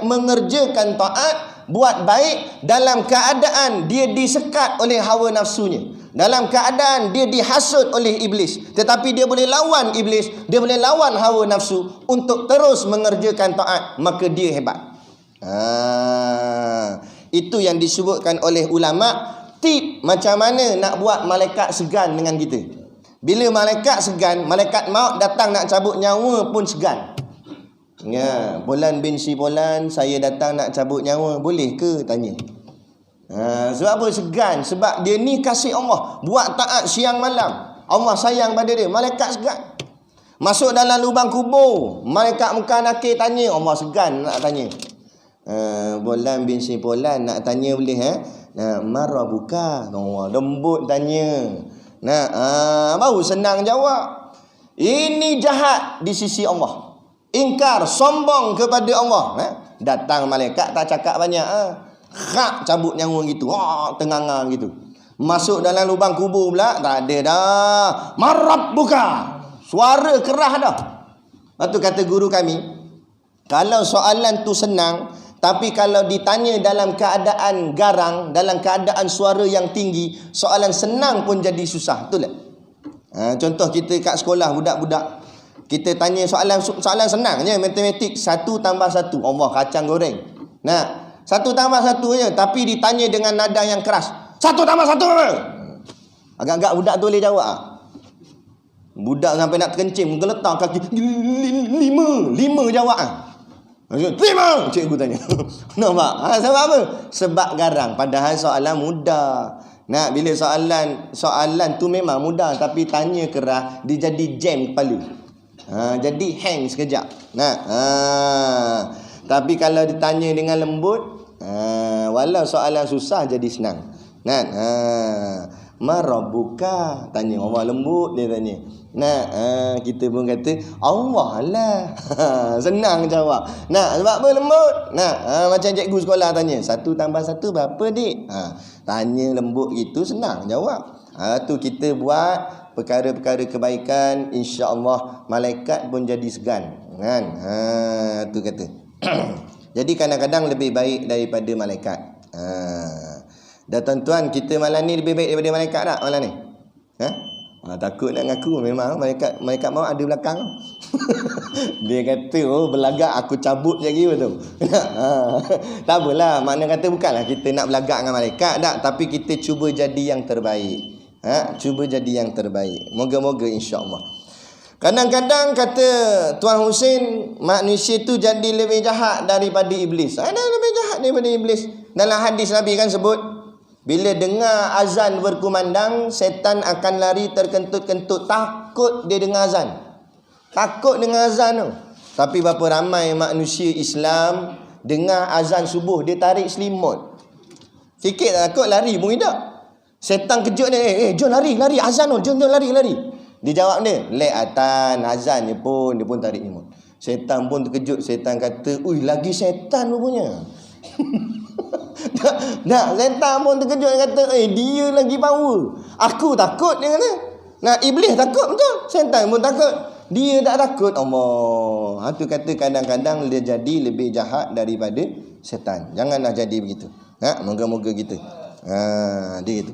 mengerjakan taat, buat baik dalam keadaan dia disekat oleh hawa nafsunya. Dalam keadaan dia dihasut oleh iblis, tetapi dia boleh lawan iblis, dia boleh lawan hawa nafsu untuk terus mengerjakan taat, maka dia hebat. Itu yang disebutkan oleh ulama, tip macam mana nak buat malaikat segan dengan kita. Bila malaikat segan, malaikat maut datang nak cabut nyawa pun segan. Polan bin si Polan, saya datang nak cabut nyawa, boleh ke? Tanya. Sebab apa segan? Sebab dia ni kasih Allah, buat taat siang malam, Allah sayang pada dia. Malaikat segan. Masuk dalam lubang kubur, malaikat muka nakir tanya, Allah segan nak tanya. Polan bin si Polan nak tanya boleh marah buka. Lembut tanya. Baru senang jawab. Ini jahat di sisi Allah. Ingkar, sombong kepada Allah. Datang malaikat tak cakap banyak. Khak cabut nyawa gitu. Tengangang gitu. Masuk dalam lubang kubur pula, tak ada dah. Marab buka. Suara kerah dah. Lepas tu kata guru kami, kalau soalan tu senang, tapi kalau ditanya dalam keadaan garang, dalam keadaan suara yang tinggi, soalan senang pun jadi susah. Betul tak? Contoh kita kat sekolah, budak-budak, kita tanya soalan senang je, matematik 1 tambah 1. Allah, kacang goreng. 1 tambah 1 je, tapi ditanya dengan nada yang keras. 1 tambah 1 apa? Agak-agak budak tu boleh jawab. Budak sampai nak terkencing, geletak kaki. 5 jawab. Terima, cikgu tanya. Nampak? Sebab apa? Sebab garang. Padahal soalan mudah. Nah, bila soalan tu memang mudah, tapi tanya keras, dia jadi jam kepala. Jadi hang sekejap. Tapi kalau ditanya dengan lembut, walau soalan susah jadi senang. Marabuka, tanya orang lembut, dia tanya. Kita pun kata Allah lah. Senang jawab. Sebab apa lembut? Macam cikgu sekolah tanya, 1 tambah 1 berapa, dik? Tanya lembut gitu, senang jawab. Tu kita buat perkara-perkara kebaikan, insya-Allah malaikat pun jadi segan, kan? Tu kata. Jadi kadang-kadang lebih baik daripada malaikat. Dan tuan-tuan, kita malam ni lebih baik daripada malaikat tak malam ni? Takut nak ngaku, memang malaikat maut ada belakang. Dia kata, berlagak aku cabut lagi, betul. Tak apalah, makna kata bukanlah kita nak berlagak dengan malaikat tak, tapi kita cuba jadi yang terbaik. Cuba jadi yang terbaik. Moga-moga insya-Allah. Kadang-kadang kata Tuan Husin, manusia tu jadi lebih jahat daripada iblis. Ada lebih jahat daripada iblis. Dalam hadis Nabi kan sebut, bila dengar azan berkumandang, setan akan lari terkentut-kentut. Takut dia dengar azan. Takut dengar azan tu. Tapi berapa ramai manusia Islam dengar azan subuh, dia tarik selimut. Sikit takut, lari pun tidak. Setan kejut dia, jom lari azan tu, jom lari. Dia jawab dia, leatan azan dia pun tarik selimut. Setan pun terkejut, setan kata, lagi setan rupanya. Setan pun terkejut, dia kata, dia lagi power. Aku takut, dia kata. Iblis takut betul, setan pun takut. Dia tak takut Allah. Tu kata kadang-kadang dia jadi lebih jahat daripada setan. Janganlah jadi begitu. Moga-moga kita. Dia gitu.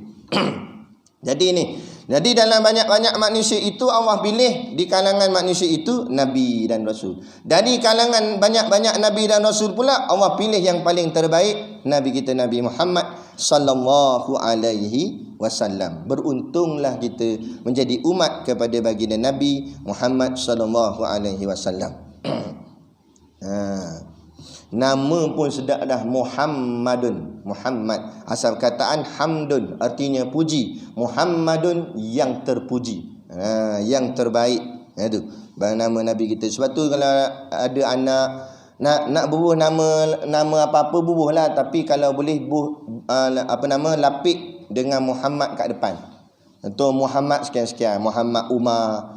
Jadi dalam banyak-banyak manusia itu, Allah pilih di kalangan manusia itu Nabi dan Rasul. Dari kalangan banyak-banyak Nabi dan Rasul pula, Allah pilih yang paling terbaik, Nabi kita Nabi Muhammad sallallahu alaihi wasallam. Beruntunglah kita menjadi umat kepada baginda Nabi Muhammad sallallahu alaihi wasallam. Nama pun sedap dah, Muhammadun. Muhammad, asal kataan hamdun, artinya puji. Muhammadun, yang terpuji, yang terbaik. Itu nama Nabi kita. Sebab tu kalau ada anak nak bubuh nama apa-apa, bubuhlah, tapi kalau boleh lapik dengan Muhammad kat depan. Contoh Muhammad sekian-sekian, Muhammad Umar,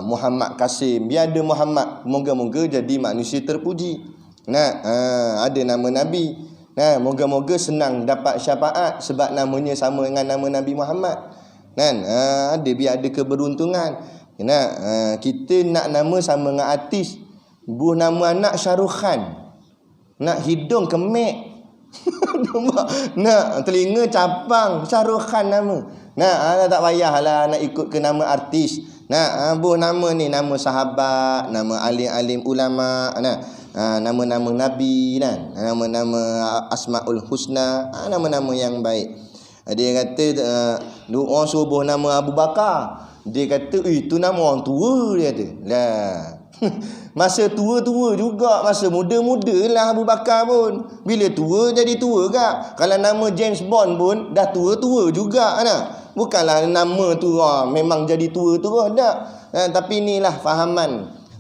Muhammad Kasim, biar ada Muhammad. Moga-moga jadi manusia terpuji. Ada nama Nabi. Moga-moga senang dapat syafaat sebab namanya sama dengan nama Nabi Muhammad. Ada, biar ada keberuntungan. Kita nak nama sama dengan artis. Buh nama anak Shahrukh Khan, nak hidung kemek. Nak telinga capang, Shahrukh Khan nama. Tak payahlah nak ikut ke nama artis. Buh nama ni, nama sahabat, nama alim-alim ulama, nama-nama Nabi, nama-nama Asmaul Husna, nama-nama yang baik. Dia kata orang suruh nama Abu Bakar, dia kata itu nama orang tua, dia kata. Masa tua-tua juga, masa muda-muda lah Abu Bakar pun. Bila tua jadi tua kak. Kalau nama James Bond pun dah tua-tua juga. Bukanlah nama tu memang jadi tua terus tak. Tapi inilah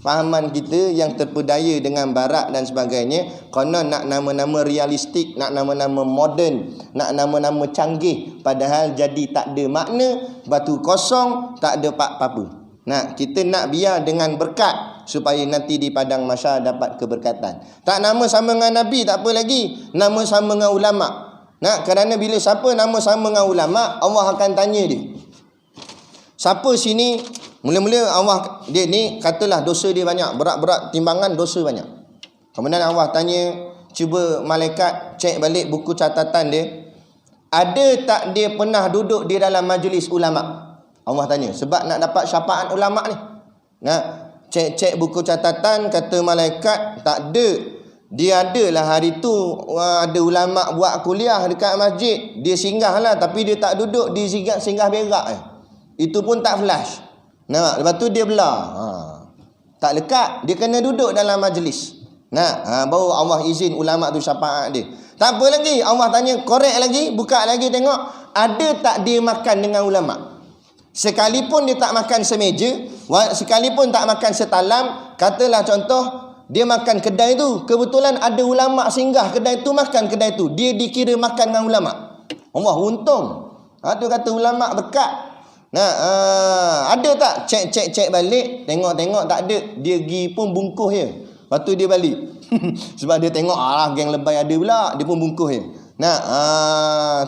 fahaman kita yang terpedaya dengan barat dan sebagainya. Konon nak nama-nama realistik, nak nama-nama moden, nak nama-nama canggih, padahal jadi tak ada makna, batu kosong, tak ada apa-apa. Kita nak biar dengan berkat supaya nanti di padang mahsyar dapat keberkatan. Tak nama sama dengan Nabi tak apa lagi, nama sama dengan ulama. Kerana bila siapa nama sama dengan ulama, Allah akan tanya dia, siapa sini. Mula-mula Allah, dia ni katalah dosa dia banyak, berat-berat timbangan dosa banyak. Kemudian Allah tanya, cuba malaikat cek balik buku catatan dia, ada tak dia pernah duduk di dalam majlis ulama. Allah tanya sebab nak dapat syafaat ulama ni. Cek buku catatan, kata malaikat tak ada. Dia adalah hari tu ada ulama buat kuliah dekat masjid, dia singgah lah, tapi dia tak duduk di singgah berak. Itu pun tak flash. Lepas tu dia belah. Tak lekat, dia kena duduk dalam majlis. Baru Allah izin ulama tu syafaat dia. Tak apa lagi, Allah tanya korek lagi, buka lagi tengok ada tak dia makan dengan ulama. Sekalipun dia tak makan semeja, sekalipun tak makan setalam, katalah contoh dia makan kedai tu, kebetulan ada ulama singgah kedai tu, makan kedai tu, dia dikira makan dengan ulama. Allah untung. Tu kata ulama berkat. Ada tak? Cek balik, tengok tak ada, dia pergi pun bungkus je. Lepas tu dia balik. Sebab dia tengok geng lebay ada pula, dia pun bungkus je.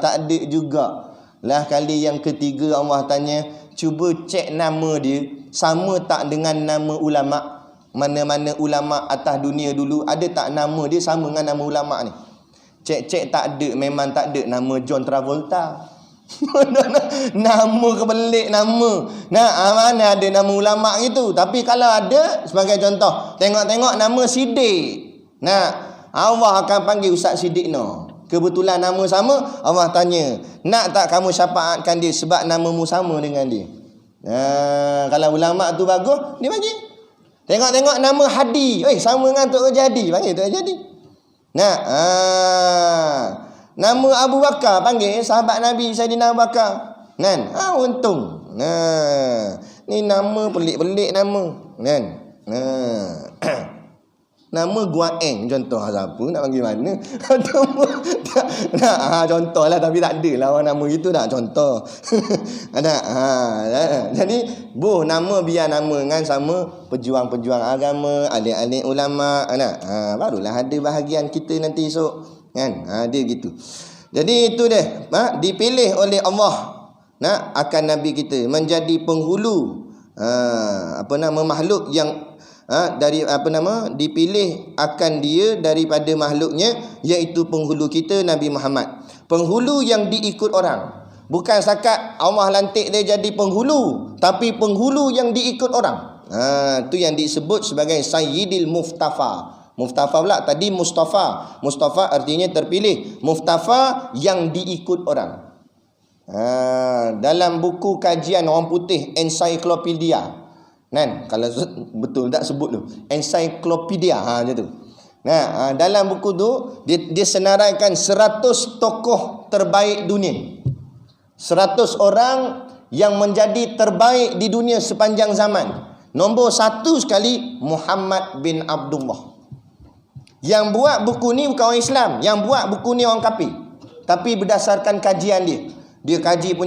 Tak ada juga. Lah kali yang ketiga Allah tanya, cuba cek nama dia sama tak dengan nama ulama. Mana-mana ulama atas dunia dulu, ada tak nama dia sama dengan nama ulama ni? Cek tak ada, memang tak ada. Nama John Travolta. Nama kebelik nama. Mana ada nama ulama gitu. Tapi kalau ada, sebagai contoh, tengok-tengok nama Siddiq. Allah akan panggil Ustaz Siddiq Kebetulan nama sama, Allah tanya, nak tak kamu syafaatkan dia sebab namamu sama dengan dia? Kalau ulama tu bagus, dia bagi. Tengok-tengok nama Hadi, sama dengan Tok Jadi, panggil Tok Jadi. Nama Abu Bakar, panggil sahabat Nabi Saidina Abu Bakar. Untung. Ni nama pelik-pelik nama. Nama Guaeng contoh, siapa nak panggil mana? Contoh lah, tapi tak ada lah orang nama gitu dah, contoh. Jadi nama biar nama kan sama pejuang-pejuang agama, alim-alim ulama, barulah ada bahagian kita nanti esok kan. Dia gitu. Jadi itu dia, dipilih oleh Allah akan Nabi kita menjadi penghulu makhluk yang dipilih akan dia daripada makhluknya, iaitu penghulu kita Nabi Muhammad. Penghulu yang diikut orang. Bukan setakat Allah lantik dia jadi penghulu, tapi penghulu yang diikut orang. Itu yang disebut sebagai Sayyidil Mustafa. Mustafa pula tadi Mustafa. Mustafa artinya terpilih. Mustafa yang diikut orang. Dalam buku kajian orang putih, ensiklopedia. Kalau betul tak sebut tu, ensiklopedia macam tu. Dalam buku tu dia senaraikan 100 tokoh terbaik dunia. 100 orang yang menjadi terbaik di dunia sepanjang zaman. Nombor 1 sekali Muhammad bin Abdullah. Yang buat buku ni bukan orang Islam, yang buat buku ni orang kafir. Tapi berdasarkan kajian dia kaji,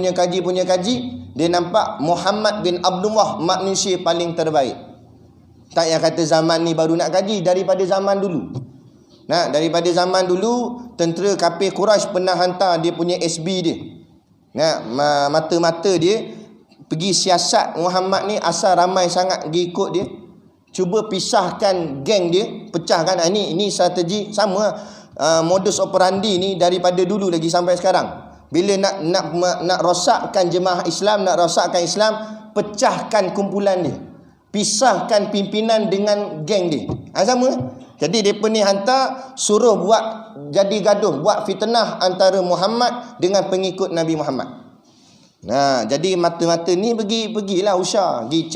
dia nampak Muhammad bin Abdullah manusia paling terbaik. Tak yang kata zaman ni baru nak kaji, daripada zaman dulu. Daripada zaman dulu, tentera kafir Quraisy pernah hantar dia punya SB dia. Mata-mata dia pergi siasat Muhammad ni, asal ramai sangat pergi ikut dia. Cuba pisahkan geng dia, pecahkan. Ini strategi sama. Modus operandi ni daripada dulu lagi sampai sekarang. Bila nak rosakkan jemaah Islam, nak rosakkan Islam, pecahkan kumpulan dia, pisahkan pimpinan dengan geng dia. Sama. Jadi mereka ni hantar, suruh buat jadi gaduh, buat fitnah antara Muhammad dengan pengikut Nabi Muhammad. Jadi mata-mata ni pergilah usah, pergi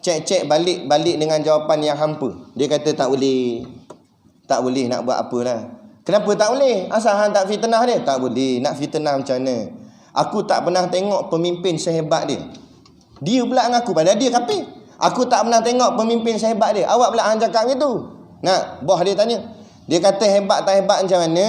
cek balik dengan jawapan yang hampa. Dia kata tak boleh nak buat apalah. Kenapa tak boleh? Asal hang tak fitnah dia? Tak boleh. Nak fitnah macam mana? Aku tak pernah tengok pemimpin sehebat dia. Dia pula mengaku, padahal dia kafir. Aku tak pernah tengok pemimpin sehebat dia. Awak pula hang cakap gitu. Bos dia tanya. Dia kata hebat tak hebat macam mana?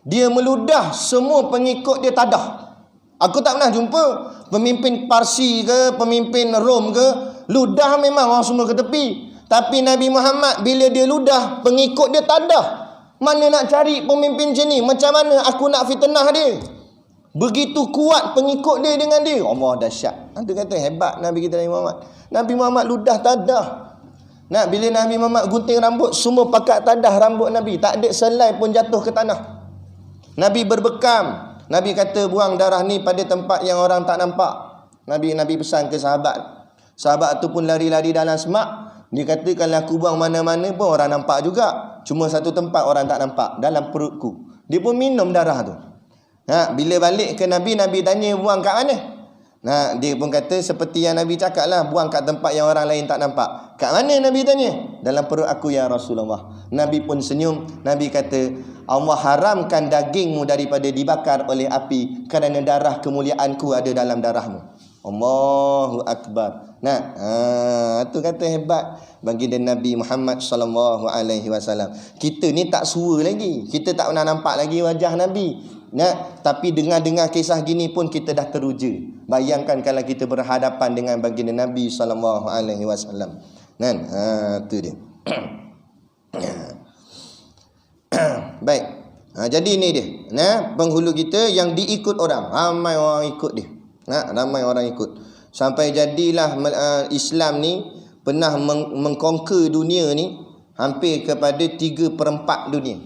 Dia meludah semua pengikut dia tadah. Aku tak pernah jumpa pemimpin Parsi ke, pemimpin Rom ke, ludah memang orang semua ke tepi. Tapi Nabi Muhammad bila dia ludah, pengikut dia tadah. Mana nak cari pemimpin macam ni? Macam mana aku nak fitnah dia? Begitu kuat pengikut dia dengan dia. Allah dahsyat. Dia kata hebat Nabi kita Nabi Muhammad. Nabi Muhammad ludah tadah. Bila Nabi Muhammad gunting rambut, semua pakat tadah rambut Nabi. Tak ada selai pun jatuh ke tanah. Nabi berbekam. Nabi kata buang darah ni pada tempat yang orang tak nampak. Nabi pesan ke sahabat. Sahabat tu pun lari-lari dalam semak. Dia kata kalau aku buang mana-mana pun orang nampak juga. Cuma satu tempat orang tak nampak, dalam perutku. Dia pun minum darah tu. Bila balik ke Nabi tanya buang kat mana? Dia pun kata seperti yang Nabi cakap lah, buang kat tempat yang orang lain tak nampak. Kat mana Nabi tanya? Dalam perut aku ya Rasulullah. Nabi pun senyum. Nabi kata, Allah haramkan dagingmu daripada dibakar oleh api kerana darah kemuliaanku ada dalam darahmu. Allahu Akbar. Nah, tu kata hebat baginda Nabi Muhammad sallallahu alaihi wasallam. Kita ni tak sua lagi. Kita tak pernah nampak lagi wajah Nabi. Nah, tapi dengar-dengar kisah gini pun kita dah teruja. Bayangkan kalau kita berhadapan dengan baginda Nabi sallallahu alaihi wasallam. Kan? Tu dia. Baik. Jadi ini dia. Nah, penghulu kita yang diikut orang. Ramai orang ikut dia. Ramai orang ikut. Sampai jadilah Islam ni pernah mengkonquer dunia ni hampir kepada 3/4 dunia.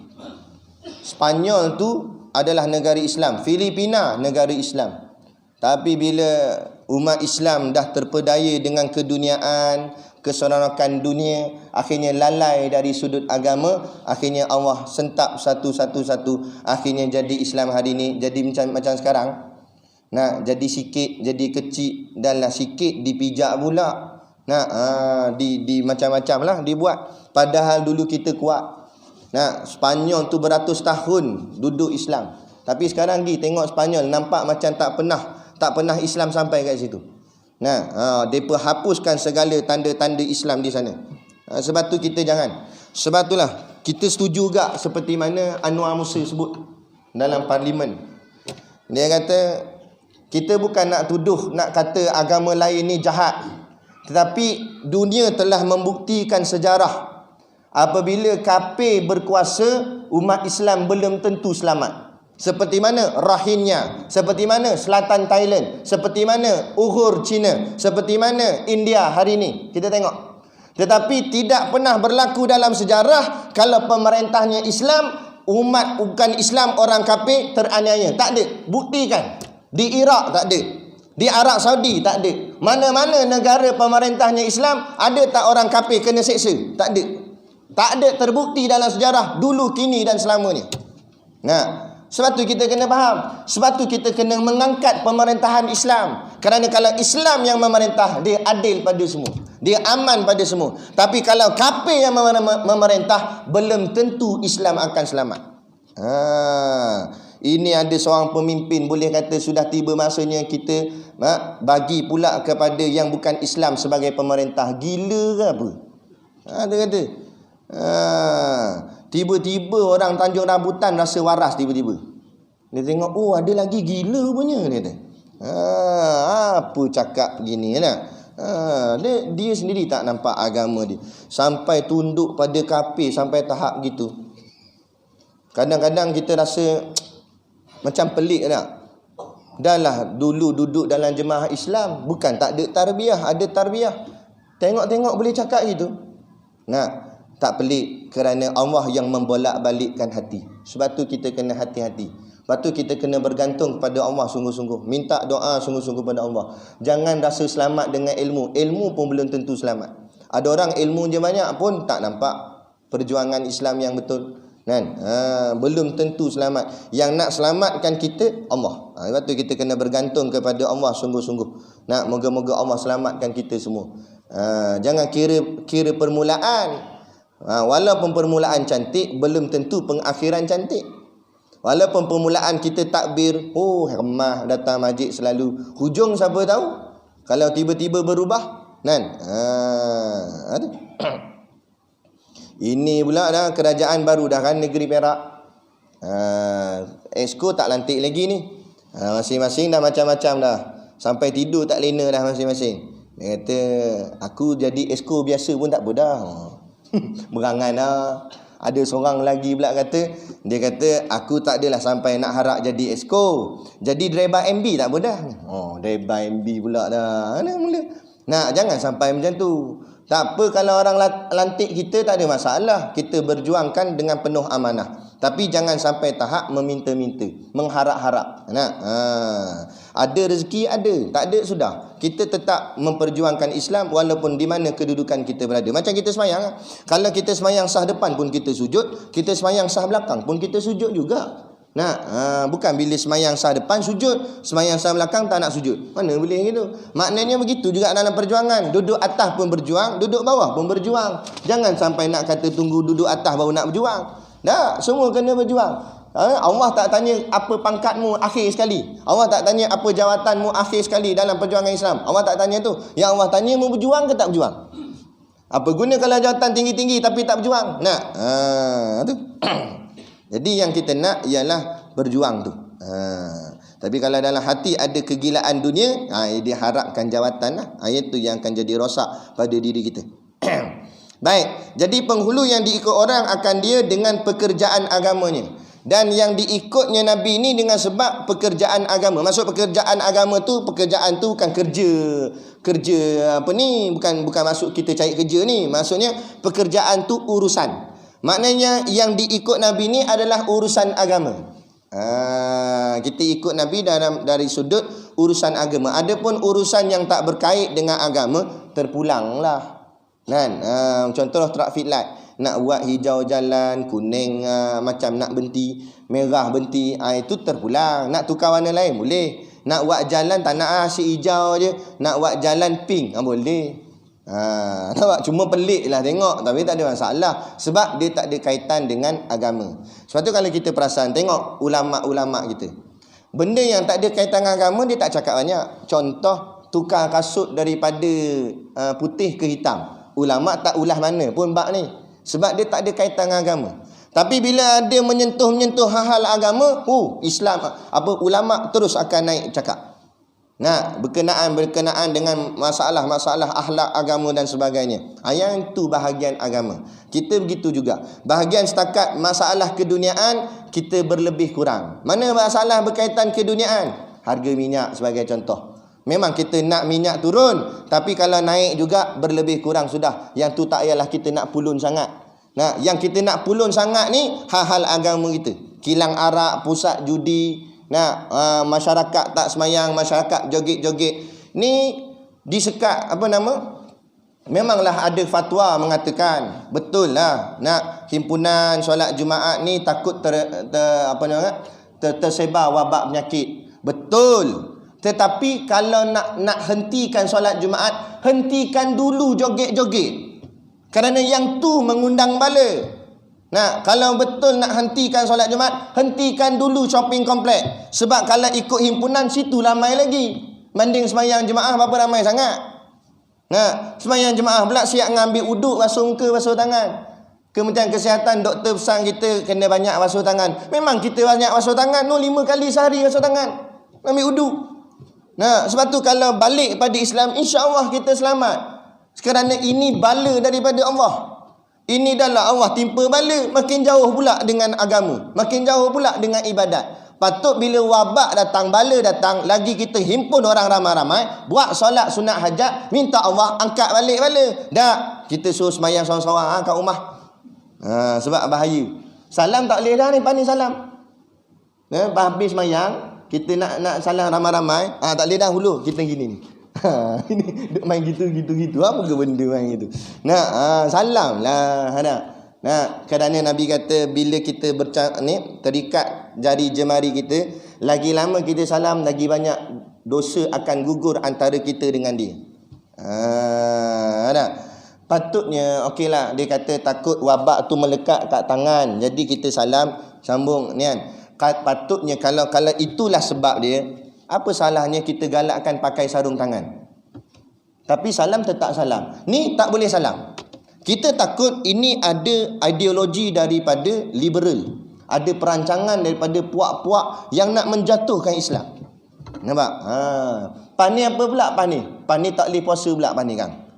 Spanyol tu adalah negara Islam. Filipina negara Islam. Tapi bila umat Islam dah terpedaya dengan keduniaan, keseronokan dunia, akhirnya lalai dari sudut agama, akhirnya Allah sentap satu-satu, akhirnya jadi Islam hari ni jadi macam sekarang. Jadi sikit, jadi kecil, dan lah sikit dipijak pula. Di macam-macam lah dibuat. Padahal dulu kita kuat. Spanyol tu beratus tahun duduk Islam. Tapi sekarang tengok Spanyol nampak macam tak pernah Islam sampai kat situ. Mereka hapuskan segala tanda-tanda Islam di sana. Sebab tu kita jangan. Sebab itulah kita setuju juga seperti mana Anwar Musa sebut dalam parlimen. Dia kata, kita bukan nak tuduh, nak kata agama lain ni jahat. Tetapi dunia telah membuktikan sejarah. Apabila kafir berkuasa, umat Islam belum tentu selamat. Seperti mana Rohingya, seperti mana Selatan Thailand, seperti mana Uyghur China, seperti mana India hari ini. Kita tengok. Tetapi tidak pernah berlaku dalam sejarah kalau pemerintahnya Islam, umat bukan Islam, orang kafir teraniaya. Tak ada. Buktikan. Di Iraq tak ada. Di Arab Saudi tak ada. Mana-mana negara pemerintahnya Islam, ada tak orang kafir kena seksa? Tak ada. Tak ada terbukti dalam sejarah dulu, kini dan selamanya. Sebab tu kita kena faham. Sebab tu kita kena mengangkat pemerintahan Islam. Kerana kalau Islam yang memerintah, dia adil pada semua. Dia aman pada semua. Tapi kalau kafir yang memerintah, belum tentu Islam akan selamat. Ini ada seorang pemimpin, boleh kata sudah tiba masanya kita bagi pula kepada yang bukan Islam sebagai pemerintah. Gila ke apa? Dia kata, tiba-tiba orang Tanjung Rambutan rasa waras tiba-tiba. Dia tengok, oh ada lagi gila punya, dia kata. Apa cakap begini lah. Dia sendiri tak nampak agama dia. Sampai tunduk pada kafir sampai tahap gitu. Kadang-kadang kita rasa macam pelik tak? Dah lah dulu duduk dalam jemaah Islam, bukan tak ada tarbiyah, ada tarbiyah. Tengok-tengok boleh cakap gitu. Tak pelik kerana Allah yang membolak-balikkan hati. Sebab tu kita kena hati-hati. Sebab tu kita kena bergantung kepada Allah sungguh-sungguh. Minta doa sungguh-sungguh pada Allah. Jangan rasa selamat dengan ilmu. Ilmu pun belum tentu selamat. Ada orang ilmu je banyak pun tak nampak perjuangan Islam yang betul. Belum tentu selamat. Yang nak selamatkan kita Allah. Sebab tu kita kena bergantung kepada Allah sungguh-sungguh. Moga-moga Allah selamatkan kita semua. Jangan kira permulaan. Walaupun permulaan cantik, belum tentu pengakhiran cantik. Walaupun permulaan kita takbir, remah datang masjid selalu, hujung siapa tahu kalau tiba-tiba berubah. Ini pula dah kerajaan baru dah kan, negeri Perak. Exco tak lantik lagi ni. Masing-masing dah macam-macam dah. Sampai tidur tak lena dah masing-masing. Dia kata, aku jadi exco biasa pun tak apa dah. Berangan lah. Ada seorang lagi pula kata, dia kata, aku tak adalah sampai nak harap jadi exco. Jadi driver MB tak apa dah. Driver MB pula dah. Mula. Jangan sampai macam tu. Tak apa kalau orang lantik kita, tak ada masalah. Kita berjuangkan dengan penuh amanah. Tapi jangan sampai tahap meminta-minta, mengharap-harap. Ada rezeki ada, tak ada sudah. Kita tetap memperjuangkan Islam walaupun di mana kedudukan kita berada. Macam kita semayang. Kalau kita semayang sah depan pun kita sujud, kita semayang sah belakang pun kita sujud juga. Bukan bila semayang sah depan sujud, semayang sah belakang tak nak sujud. Mana boleh gitu? Maknanya begitu juga dalam perjuangan. Duduk atas pun berjuang, duduk bawah pun berjuang. Jangan sampai nak kata tunggu duduk atas baru nak berjuang. Tak, semua kena berjuang. Allah tak tanya apa pangkatmu akhir sekali. Allah tak tanya apa jawatanmu akhir sekali dalam perjuangan Islam. Allah tak tanya tu. Yang Allah tanya, mau berjuang ke tak berjuang? Apa guna kalau jawatan tinggi-tinggi tapi tak berjuang? Tu. Jadi yang kita nak ialah berjuang tu. Tapi kalau dalam hati ada kegilaan dunia, dia harapkan jawatan lah. Itu yang akan jadi rosak pada diri kita. Baik, jadi penghulu yang diikut orang akan dia dengan pekerjaan agamanya. Dan yang diikutnya Nabi ni dengan sebab pekerjaan agama. Maksud pekerjaan agama tu, pekerjaan tu bukan kerja apa ni, bukan masuk kita cari kerja ni. Maksudnya pekerjaan tu urusan. Maknanya yang diikut Nabi ni adalah urusan agama. Kita ikut Nabi dari sudut urusan agama. Adapun urusan yang tak berkait dengan agama, terpulanglah. Contoh traffic light. Nak buat hijau jalan, kuning macam nak berhenti, merah berhenti, itu terpulang. Nak tukar warna lain boleh. Nak buat jalan tak nak asyik hijau je, nak buat jalan pink boleh. Nampak? Cuma pelik lah tengok, tapi tak ada masalah sebab dia tak ada kaitan dengan agama. Sebab tu kalau kita perasan, tengok ulama-ulama kita, benda yang tak ada kaitan dengan agama dia tak cakap banyak. Contoh tukar kasut daripada putih ke hitam, ulama tak ulah mana pun bab ni, sebab dia tak ada kaitan dengan agama. Tapi bila ada menyentuh hal-hal agama, Islam ulama terus akan naik cakap. Berkenaan dengan masalah-masalah akhlak agama dan sebagainya. Yang itu bahagian agama. Kita begitu juga. Bahagian setakat masalah keduniaan, kita berlebih kurang. Mana masalah berkaitan keduniaan? Harga minyak sebagai contoh. Memang kita nak minyak turun, tapi kalau naik juga berlebih kurang sudah. Yang tu tak payahlah kita nak pulun sangat. Yang kita nak pulun sangat ni hal-hal agama kita. Kilang arak, pusat judi, masyarakat tak semayang, masyarakat joget-joget ni disekat memanglah ada fatwa mengatakan betul lah himpunan solat Jumaat ni takut tersebar wabak penyakit. Betul. Tetapi kalau nak hentikan solat Jumaat, hentikan dulu joget-joget, kerana yang tu mengundang bala. Kalau betul nak hentikan solat Jumaat, hentikan dulu shopping kompleks. Sebab kalau ikut himpunan, situ ramai lagi. Banding semayang jemaah berapa ramai sangat. Semayang jemaah pula siap ngambil uduk, basuh muka, basuh tangan. Kementerian Kesihatan, doktor pesan kita kena banyak basuh tangan. Memang kita banyak basuh tangan, 5 kali sehari basuh tangan, ambil uduk. Sebab tu kalau balik pada Islam, insya-Allah kita selamat. Kerana ini bala daripada Allah. Ini adalah Allah timpa bala, makin jauh pula dengan agama, makin jauh pula dengan ibadat. Patut bila wabak datang, bala datang, lagi kita himpun orang ramai-ramai, buat solat sunat hajat, minta Allah angkat balik bala. Tak, kita suruh semayang seorang-seorang kat rumah. Sebab bahaya. Salam tak boleh dah ni, pandai salam. Habis semayang, kita nak salam ramai-ramai, tak boleh dah hulu, kita gini ni. Ini main gitu. Apa ke benda main gitu? Salam lah. Kerana Nabi kata bila kita terikat jari jemari kita, lagi lama kita salam, lagi banyak dosa akan gugur antara kita dengan dia. Patutnya okeylah, dia kata takut wabak tu melekat kat tangan, jadi kita salam sambung ni kan. Patutnya kalau itulah sebab dia, apa salahnya kita galakkan pakai sarung tangan? Tapi salam tetap salam. Ni tak boleh salam. Kita takut ini ada ideologi daripada liberal. Ada perancangan daripada puak-puak yang nak menjatuhkan Islam. Nampak? Pan ni apa pula pan ni? Pan ni tak boleh puasa pula pan ni kan.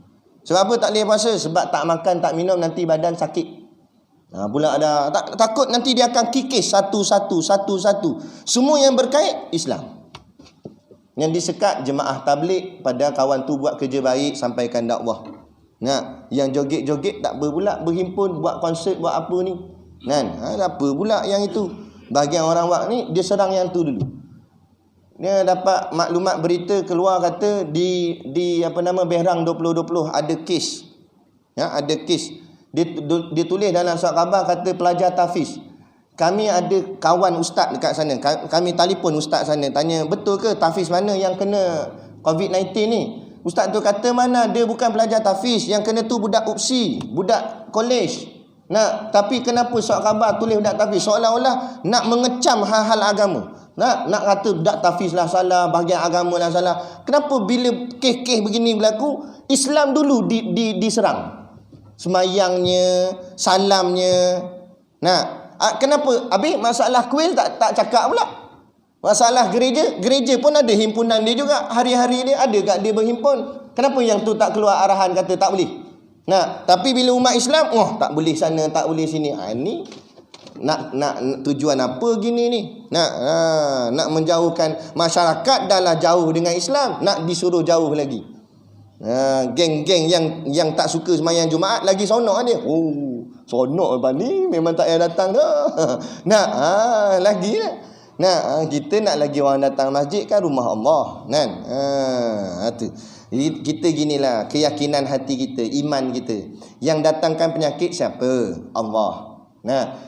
Sebab apa tak boleh puasa? Sebab tak makan, tak minum, nanti badan sakit. Pula ada takut nanti dia akan kikis satu-satu. Semua yang berkait Islam. Yang disekat jemaah tabligh, pada kawan tu buat kerja baik, sampaikan dakwah. Yang joget-joget tak apa pula, berhimpun buat konsert, buat apa ni kan. Apa pula yang itu? Bahagian orang buat ni, dia serang yang tu dulu. Dia dapat maklumat berita keluar kata di Berang 2020 ada kes. Ada kes. Dia tulis dalam surat khabar kata pelajar tahfiz. Kami ada kawan ustaz dekat sana. Kami telefon ustaz sana, tanya, betul ke tahfiz mana yang kena COVID-19 ni? Ustaz tu kata, mana dia bukan pelajar tahfiz, yang kena tu budak UPSI, budak kolej. Tapi kenapa surat khabar tulis budak tahfiz? Seolah-olah nak mengecam hal-hal agama. Nak kata budak tahfiz lah salah, bahagian agama lah salah. Kenapa bila kes-kes begini berlaku, Islam dulu diserang? Semayangnya, salamnya. Kenapa? Habis masalah kuil tak cakap pula. Masalah gereja pun ada himpunan dia juga. Hari-hari dia ada kat dia berhimpun. Kenapa yang tu tak keluar arahan kata tak boleh? Tapi bila umat Islam, tak boleh sana, tak boleh sini. Ini nak tujuan apa gini ni? Nak menjauhkan masyarakat dah lah jauh dengan Islam, nak disuruh jauh lagi. Geng-geng yang tak suka sembahyang Jumaat lagi sonok dia. Sonok lepas ni memang tak payah datang ke? Lagi lah. Kita nak lagi orang datang masjid kan rumah Allah kan. Tu. Kita ginilah keyakinan hati kita, iman kita. Yang datangkan penyakit siapa? Allah.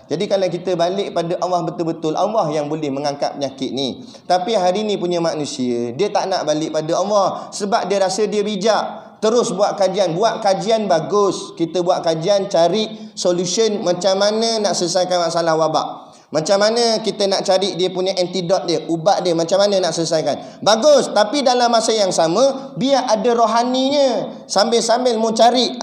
Jadi kalau kita balik pada Allah betul-betul, Allah yang boleh mengangkat penyakit ni. Tapi hari ni punya manusia, dia tak nak balik pada Allah sebab dia rasa dia bijak. Terus buat kajian bagus. Kita buat kajian, cari solution macam mana nak selesaikan masalah wabak. Macam mana kita nak cari dia punya antidot dia, ubat dia, macam mana nak selesaikan. Bagus, tapi dalam masa yang sama biar ada rohaninya. Sambil-sambil mau cari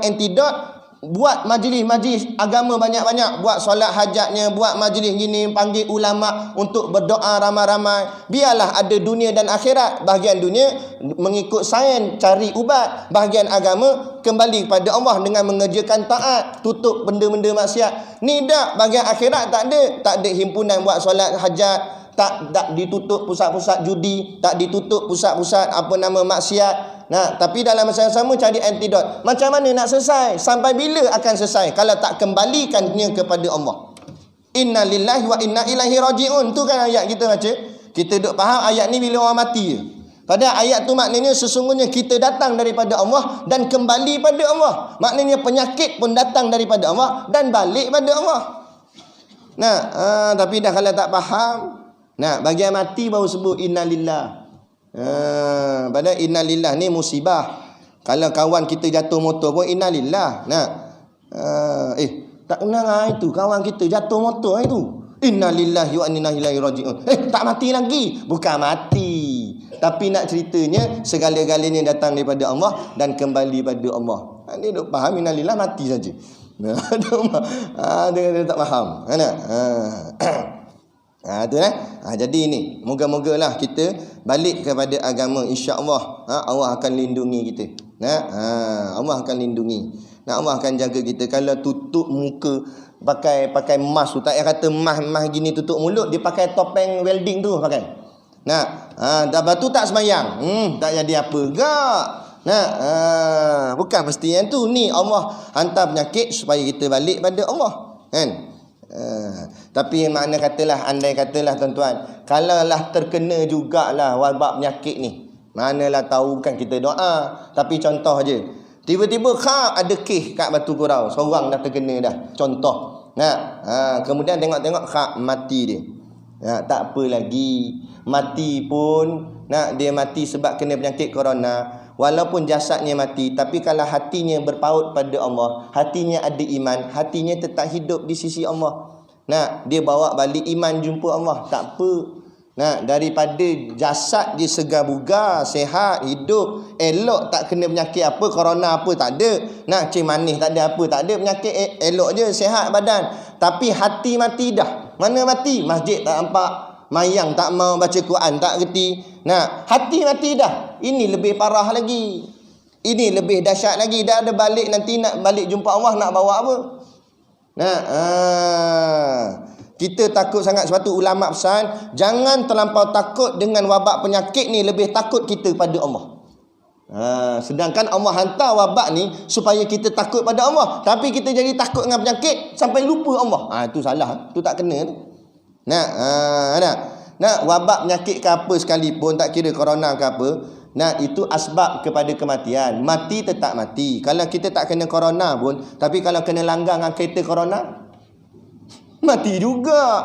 antidot, buat majlis-majlis agama banyak-banyak, buat solat hajatnya, buat majlis gini, panggil ulama untuk berdoa ramai-ramai. Biarlah ada dunia dan akhirat. Bahagian dunia mengikut sains cari ubat, bahagian agama kembali kepada Allah dengan mengerjakan taat, tutup benda-benda maksiat. Ni dak, bahagian akhirat tak ada himpunan buat solat hajat, tak ditutup pusat-pusat judi, tak ditutup pusat-pusat maksiat. Tapi dalam masa yang sama cari antidot. Macam mana nak selesai? Sampai bila akan selesai kalau tak kembalikannya kepada Allah? Inna lillahi wa inna ilaihi raji'un. Tu kan ayat kita baca. Kita duk faham ayat ni bila orang mati je. Padahal ayat tu maknanya sesungguhnya kita datang daripada Allah dan kembali pada Allah. Maknanya penyakit pun datang daripada Allah dan balik pada Allah. Tapi dah kalau tak faham, bagian mati baru sebut innalillah. Padahal innalillah ni musibah. Kalau kawan kita jatuh motor pun innalillah. Tak kenal itu kawan kita jatuh motor itu. Innalillahi wa inna ilaihi raji'un. Tak mati lagi. Bukan mati, tapi nak ceritanya segala-galanya datang daripada Allah dan kembali pada Allah. Dia duk faham innalillah mati saja. Dia tak faham. Jadi ni moga-mogalah kita balik kepada agama, insya-Allah Allah akan lindungi kita. Allah akan lindungi. Allah akan jaga kita. Kalau tutup muka pakai mask tu, tak payah kata mask gini tutup mulut, dia pakai topeng welding tu pakai. Lepas tu tak sembahyang. Tak jadi apa gak. Bukan mesti yang tu. Ni Allah hantar penyakit supaya kita balik pada Allah kan. Tapi makna katalah, andai katalah tuan-tuan, kalaulah terkena jugalah wabak penyakit ni, manalah tahu bukan kita doa, tapi contoh je, tiba-tiba ada kes kat Batu Gurau, seorang dah terkena dah, contoh. Kemudian tengok mati dia. Tak apa lagi, mati pun dia mati sebab kena penyakit corona. Walaupun jasadnya mati, tapi kalau hatinya berpaut pada Allah, hatinya ada iman, hatinya tetap hidup di sisi Allah. Dia bawa balik iman jumpa Allah, tak apa. Daripada jasad dia segar bugar, sehat, hidup, elok, tak kena penyakit apa, corona apa tak ada. Cik manis tak ada apa, tak ada penyakit, elok je, sehat badan. Tapi hati mati dah. Mana mati? Masjid tak nampak, mayang tak mau, baca Quran tak reti. Hati mati dah. Ini lebih parah lagi. Ini lebih dahsyat lagi. Dah ada balik, nanti nak balik jumpa Allah, nak bawa apa? Kita takut sangat. Sebab tu ulama' pesan, jangan terlampau takut dengan wabak penyakit ni, lebih takut kita pada Allah. Sedangkan Allah hantar wabak ni supaya kita takut pada Allah, tapi kita jadi takut dengan penyakit sampai lupa Allah. Itu salah. Tu tak kena tu. Wabak penyakit ke apa sekalipun, tak kira corona ke apa, itu asbab kepada kematian. Mati tetap mati. Kalau kita tak kena corona pun, tapi kalau kena langgar dengan kereta corona, mati juga.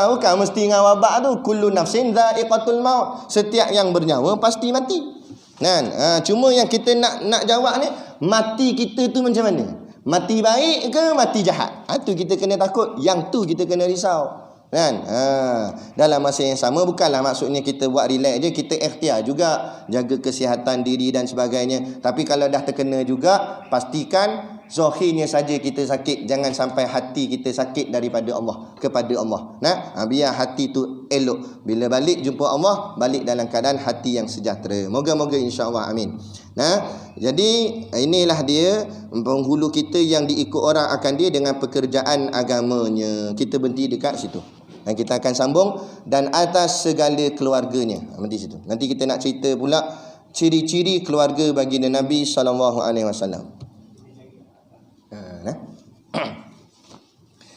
Bukan mesti dengan wabak tu. Kullu nafsin dha'iqatul maut. Setiap yang bernyawa pasti mati. Kan? Cuma yang kita nak jawab ni, mati kita tu macam mana? Mati baik ke mati jahat? Tu kita kena takut. Yang tu kita kena risau. Kan? Dalam masa yang sama, bukanlah maksudnya kita buat relax je, kita ikhtiar juga jaga kesihatan diri dan sebagainya. Tapi kalau dah terkena juga, pastikan zahirnya saja kita sakit, jangan sampai hati kita sakit daripada Allah kepada Allah. Biar hati tu elok. Bila balik jumpa Allah, balik dalam keadaan hati yang sejahtera. Moga-moga insya-Allah, amin. Jadi inilah dia penghulu kita yang diikut orang akan dia dengan pekerjaan agamanya. Kita berhenti dekat situ. Dan kita akan sambung dan atas segala keluarganya. Berhenti situ. Nanti kita nak cerita pula ciri-ciri keluarga baginda Nabi SAW.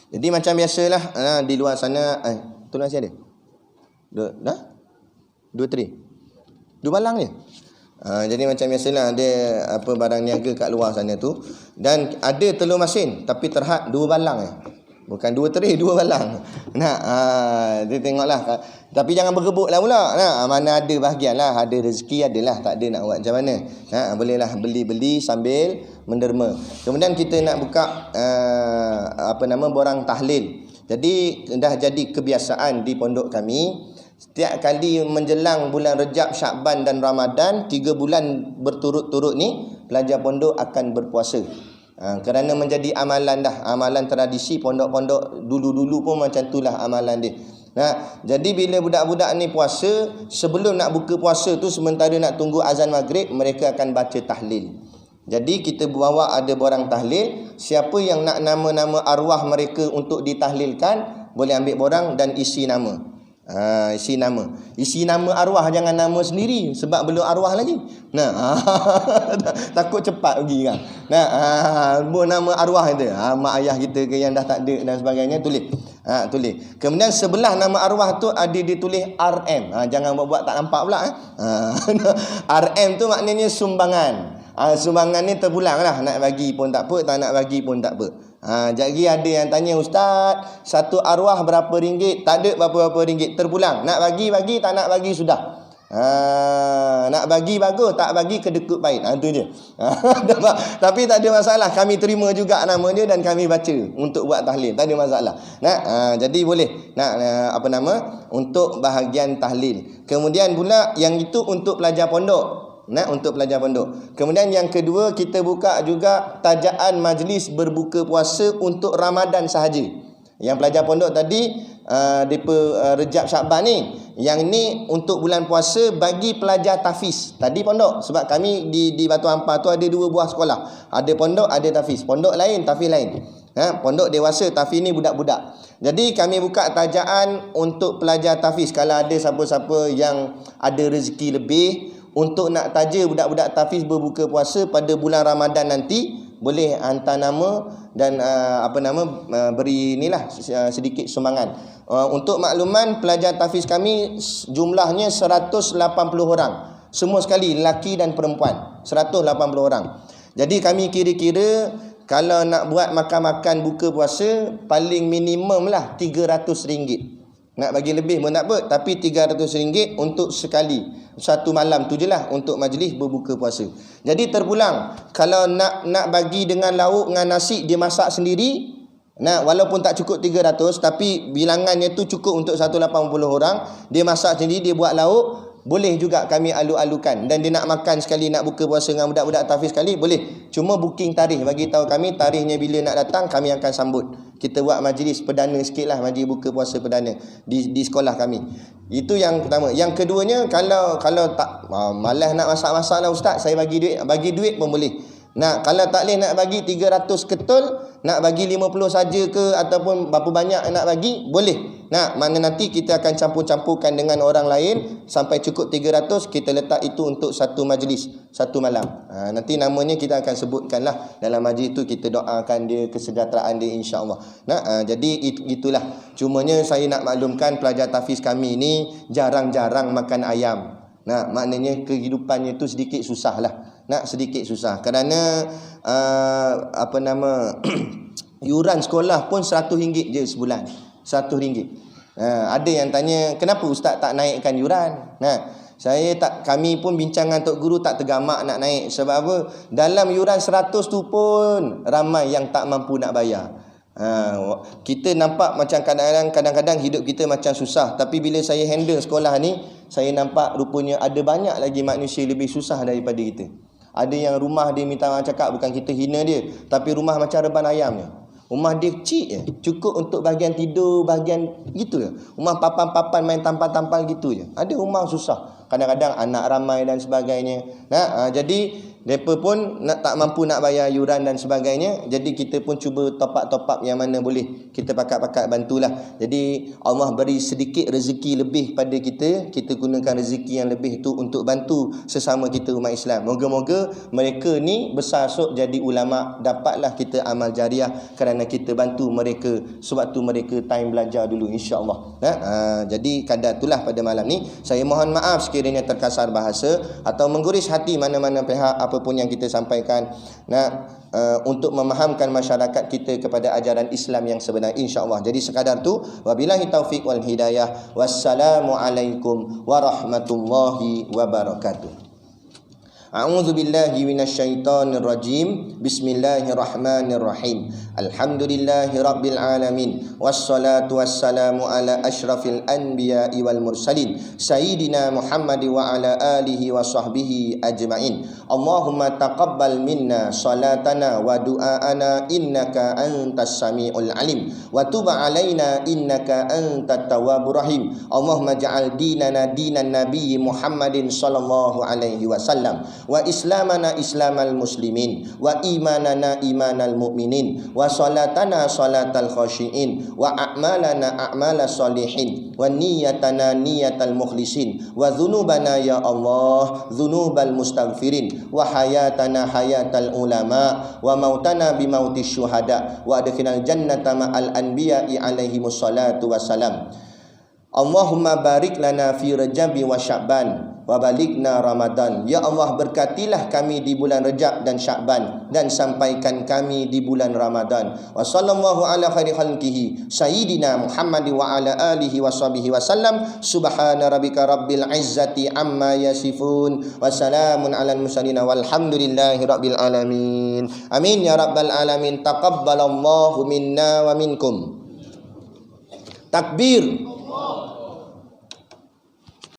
Jadi macam biasalah, di luar sana tu nasi ada. Dua tray. Dua balang je. Jadi macam biasalah, ada apa barang niaga kat luar sana tu, dan ada telur masin tapi terhad dua balang bukan dua tray, dua balang. Dia tengoklah. Tapi jangan bergebuklah pula. Mana ada bahagian lah, ada rezeki adalah, tak ada nak buat macam mana. Bolehlah beli-beli sambil menderma. Kemudian kita nak buka borang tahlil. Jadi dah jadi kebiasaan di pondok kami, setiap kali menjelang bulan Rejab, Syakban dan Ramadan, 3 bulan berturut-turut ni, pelajar pondok akan berpuasa. Kerana menjadi amalan dah, amalan tradisi pondok-pondok dulu-dulu pun macam itulah amalan dia. Jadi bila budak-budak ni puasa, sebelum nak buka puasa tu, sementara nak tunggu azan maghrib, mereka akan baca tahlil. Jadi kita bawa ada borang tahlil. Siapa yang nak nama-nama arwah mereka untuk ditahlilkan, boleh ambil borang dan isi nama. Isi nama arwah, jangan nama sendiri sebab belum arwah lagi. Takut cepat pergi kan. Nama arwah itu, mak ayah kita ke yang dah tak ada dan sebagainya, tulis. Kemudian sebelah nama arwah tu ada ditulis RM. Jangan buat tak nampak pula. RM tu maknanya sumbangan. Sumbangan ni terpulang lah. Nak bagi pun tak apa, tak nak bagi pun tak apa. Jadi ada yang tanya, Ustaz, satu arwah berapa ringgit? Tak ada berapa-berapa ringgit, terpulang. Nak bagi, tak nak bagi sudah. Nak bagi bagus, tak bagi kedekut pahit. Itu je. Tapi tak ada masalah, kami terima juga nama dia dan kami baca untuk buat tahlil, tak ada masalah. Jadi boleh untuk bahagian tahlil. Kemudian pula yang itu untuk pelajar pondok. Untuk pelajar pondok. Kemudian yang kedua, kita buka juga tajaan majlis berbuka puasa untuk Ramadan sahaja. Yang pelajar pondok tadi, Rejab Syakban ni. Yang ni untuk bulan puasa bagi pelajar tahfiz. Tadi pondok, sebab kami di Batu Ampar tu ada 2 buah sekolah. Ada pondok, ada tahfiz. Pondok lain, tahfiz lain. Pondok dewasa, tahfiz ni budak-budak. Jadi kami buka tajaan untuk pelajar tahfiz. Kalau ada siapa-siapa yang ada rezeki lebih untuk nak taja budak-budak tahfiz berbuka puasa pada bulan Ramadan nanti, boleh hantar nama dan beri inilah sedikit sumbangan. Untuk makluman, pelajar tahfiz kami jumlahnya 180 orang. Semua sekali, lelaki dan perempuan. 180 orang. Jadi kami kira-kira kalau nak buat makan-makan buka puasa, paling minimum lah RM300. Nak bagi lebih pun tak apa, tapi RM300 untuk sekali. Satu malam tu je lah untuk majlis berbuka puasa. Jadi terpulang. Kalau nak bagi dengan lauk, dengan nasi, dia masak sendiri. Walaupun tak cukup 300, tapi bilangannya tu cukup untuk 180 orang. Dia masak sendiri, dia buat lauk. Boleh juga kami alu-alukan. Dan dia nak makan sekali, nak buka puasa dengan budak-budak tahfiz sekali, boleh. Cuma booking tarikh, bagi tahu kami tarikhnya bila nak datang, kami akan sambut. Kita buat majlis perdana sikit lah, majlis buka puasa perdana di sekolah kami. Itu yang pertama. Yang keduanya, kalau tak malas nak masak-masak lah Ustaz, saya bagi duit pun boleh. Kalau tak boleh nak bagi 300 ketul, nak bagi 50 saja ke ataupun berapa banyak nak bagi, boleh. Mana nanti kita akan campur-campurkan dengan orang lain sampai cukup 300, kita letak itu untuk satu majlis, satu malam. Nanti namanya kita akan sebutkan lah dalam majlis itu, kita doakan dia, kesejahteraan dia, insya-Allah. Jadi itulah. Cumanya saya nak maklumkan pelajar tahfiz kami ni jarang-jarang makan ayam. Maknanya kehidupannya tu sedikit susah lah. Sedikit susah kerana Yuran sekolah pun RM100 je sebulan. RM100. Ada yang tanya, kenapa ustaz tak naikkan yuran? Kami pun bincangan Tok Guru tak tergamak nak naik. Sebab apa? Dalam yuran 100 tu pun ramai yang tak mampu nak bayar. Kita nampak macam kadang-kadang hidup kita macam susah, tapi bila saya handle sekolah ni, saya nampak rupanya ada banyak lagi manusia lebih susah daripada kita. Ada yang rumah dia, minta maaf cakap, bukan kita hina dia, tapi rumah macam reban ayam je. Rumah dia kecil je, cukup untuk bahagian tidur, bahagian gitu je. Rumah papan-papan main tampal-tampal gitu je. Ada rumah susah, kadang-kadang anak ramai dan sebagainya. Jadi mereka pun tak mampu nak bayar yuran dan sebagainya. Jadi kita pun cuba top up yang mana boleh kita pakat-pakat bantulah. Jadi Allah beri sedikit rezeki lebih pada kita, kita gunakan rezeki yang lebih tu untuk bantu sesama kita umat Islam. Moga-moga mereka ni besar esok jadi ulama, dapatlah kita amal jariah kerana kita bantu mereka sewaktu mereka time belajar dulu, insya-Allah. Jadi kadar itulah pada malam ni. Saya mohon maaf sekiranya terkasar bahasa atau mengguris hati mana-mana pihak apapun yang kita sampaikan, untuk memahamkan masyarakat kita kepada ajaran Islam yang sebenar, insya-Allah. Jadi sekadar tu, wabillahi taufiq wal hidayah. Wassalamualaikum warahmatullahi wabarakatuh. A'udzu billahi minasyaitonir rajim. Bismillahirrahmanirrahim. Alhamdulillahi rabbil alamin. Wassalatu wassalamu ala asyrafil anbiya'i wal mursalin sayyidina Muhammad wa ala alihi wa sahbihi ajma'in. Allahumma taqabbal minna salatana wa du'aana innaka antas samiul alim wa tub alaina innaka antat tawwabur rahim. Allahumma ja'al dinana dinan nabiyyi Muhammadin sallallahu alaihi wasallam, wa islamana islamal muslimin, wa imanana imanal mu'minin, wa salatana salatal khashiin, wa a'malana a'malas salihin, wa niyatana niyatal mukhlisin, wa dhunubana ya Allah dhunubal mustaghfirin, wa hayatana hayatal ulama, wa mautana bimautis syuhada, wa adkhilal jannata ma'al anbiya'i alaihimus salatu wassalam. Allahumma barik lana fi Rajabi wa Sya'ban wa balikna Ramadan. Ya Allah, berkatilah kami di bulan Rajab dan Sya'ban, dan sampaikan kami di bulan Ramadan. Wa sallallahu ala khairi khalqihi sayyidina Muhammad wa ala alihi wa sahbihi wa sallam. Subhana rabbika rabbil izzati amma yasifun, wa salamun alal mursalin walhamdulillahi rabbil alamin. Amin ya rabbal alamin. Taqabbalallahu minna wa minkum. Takbir.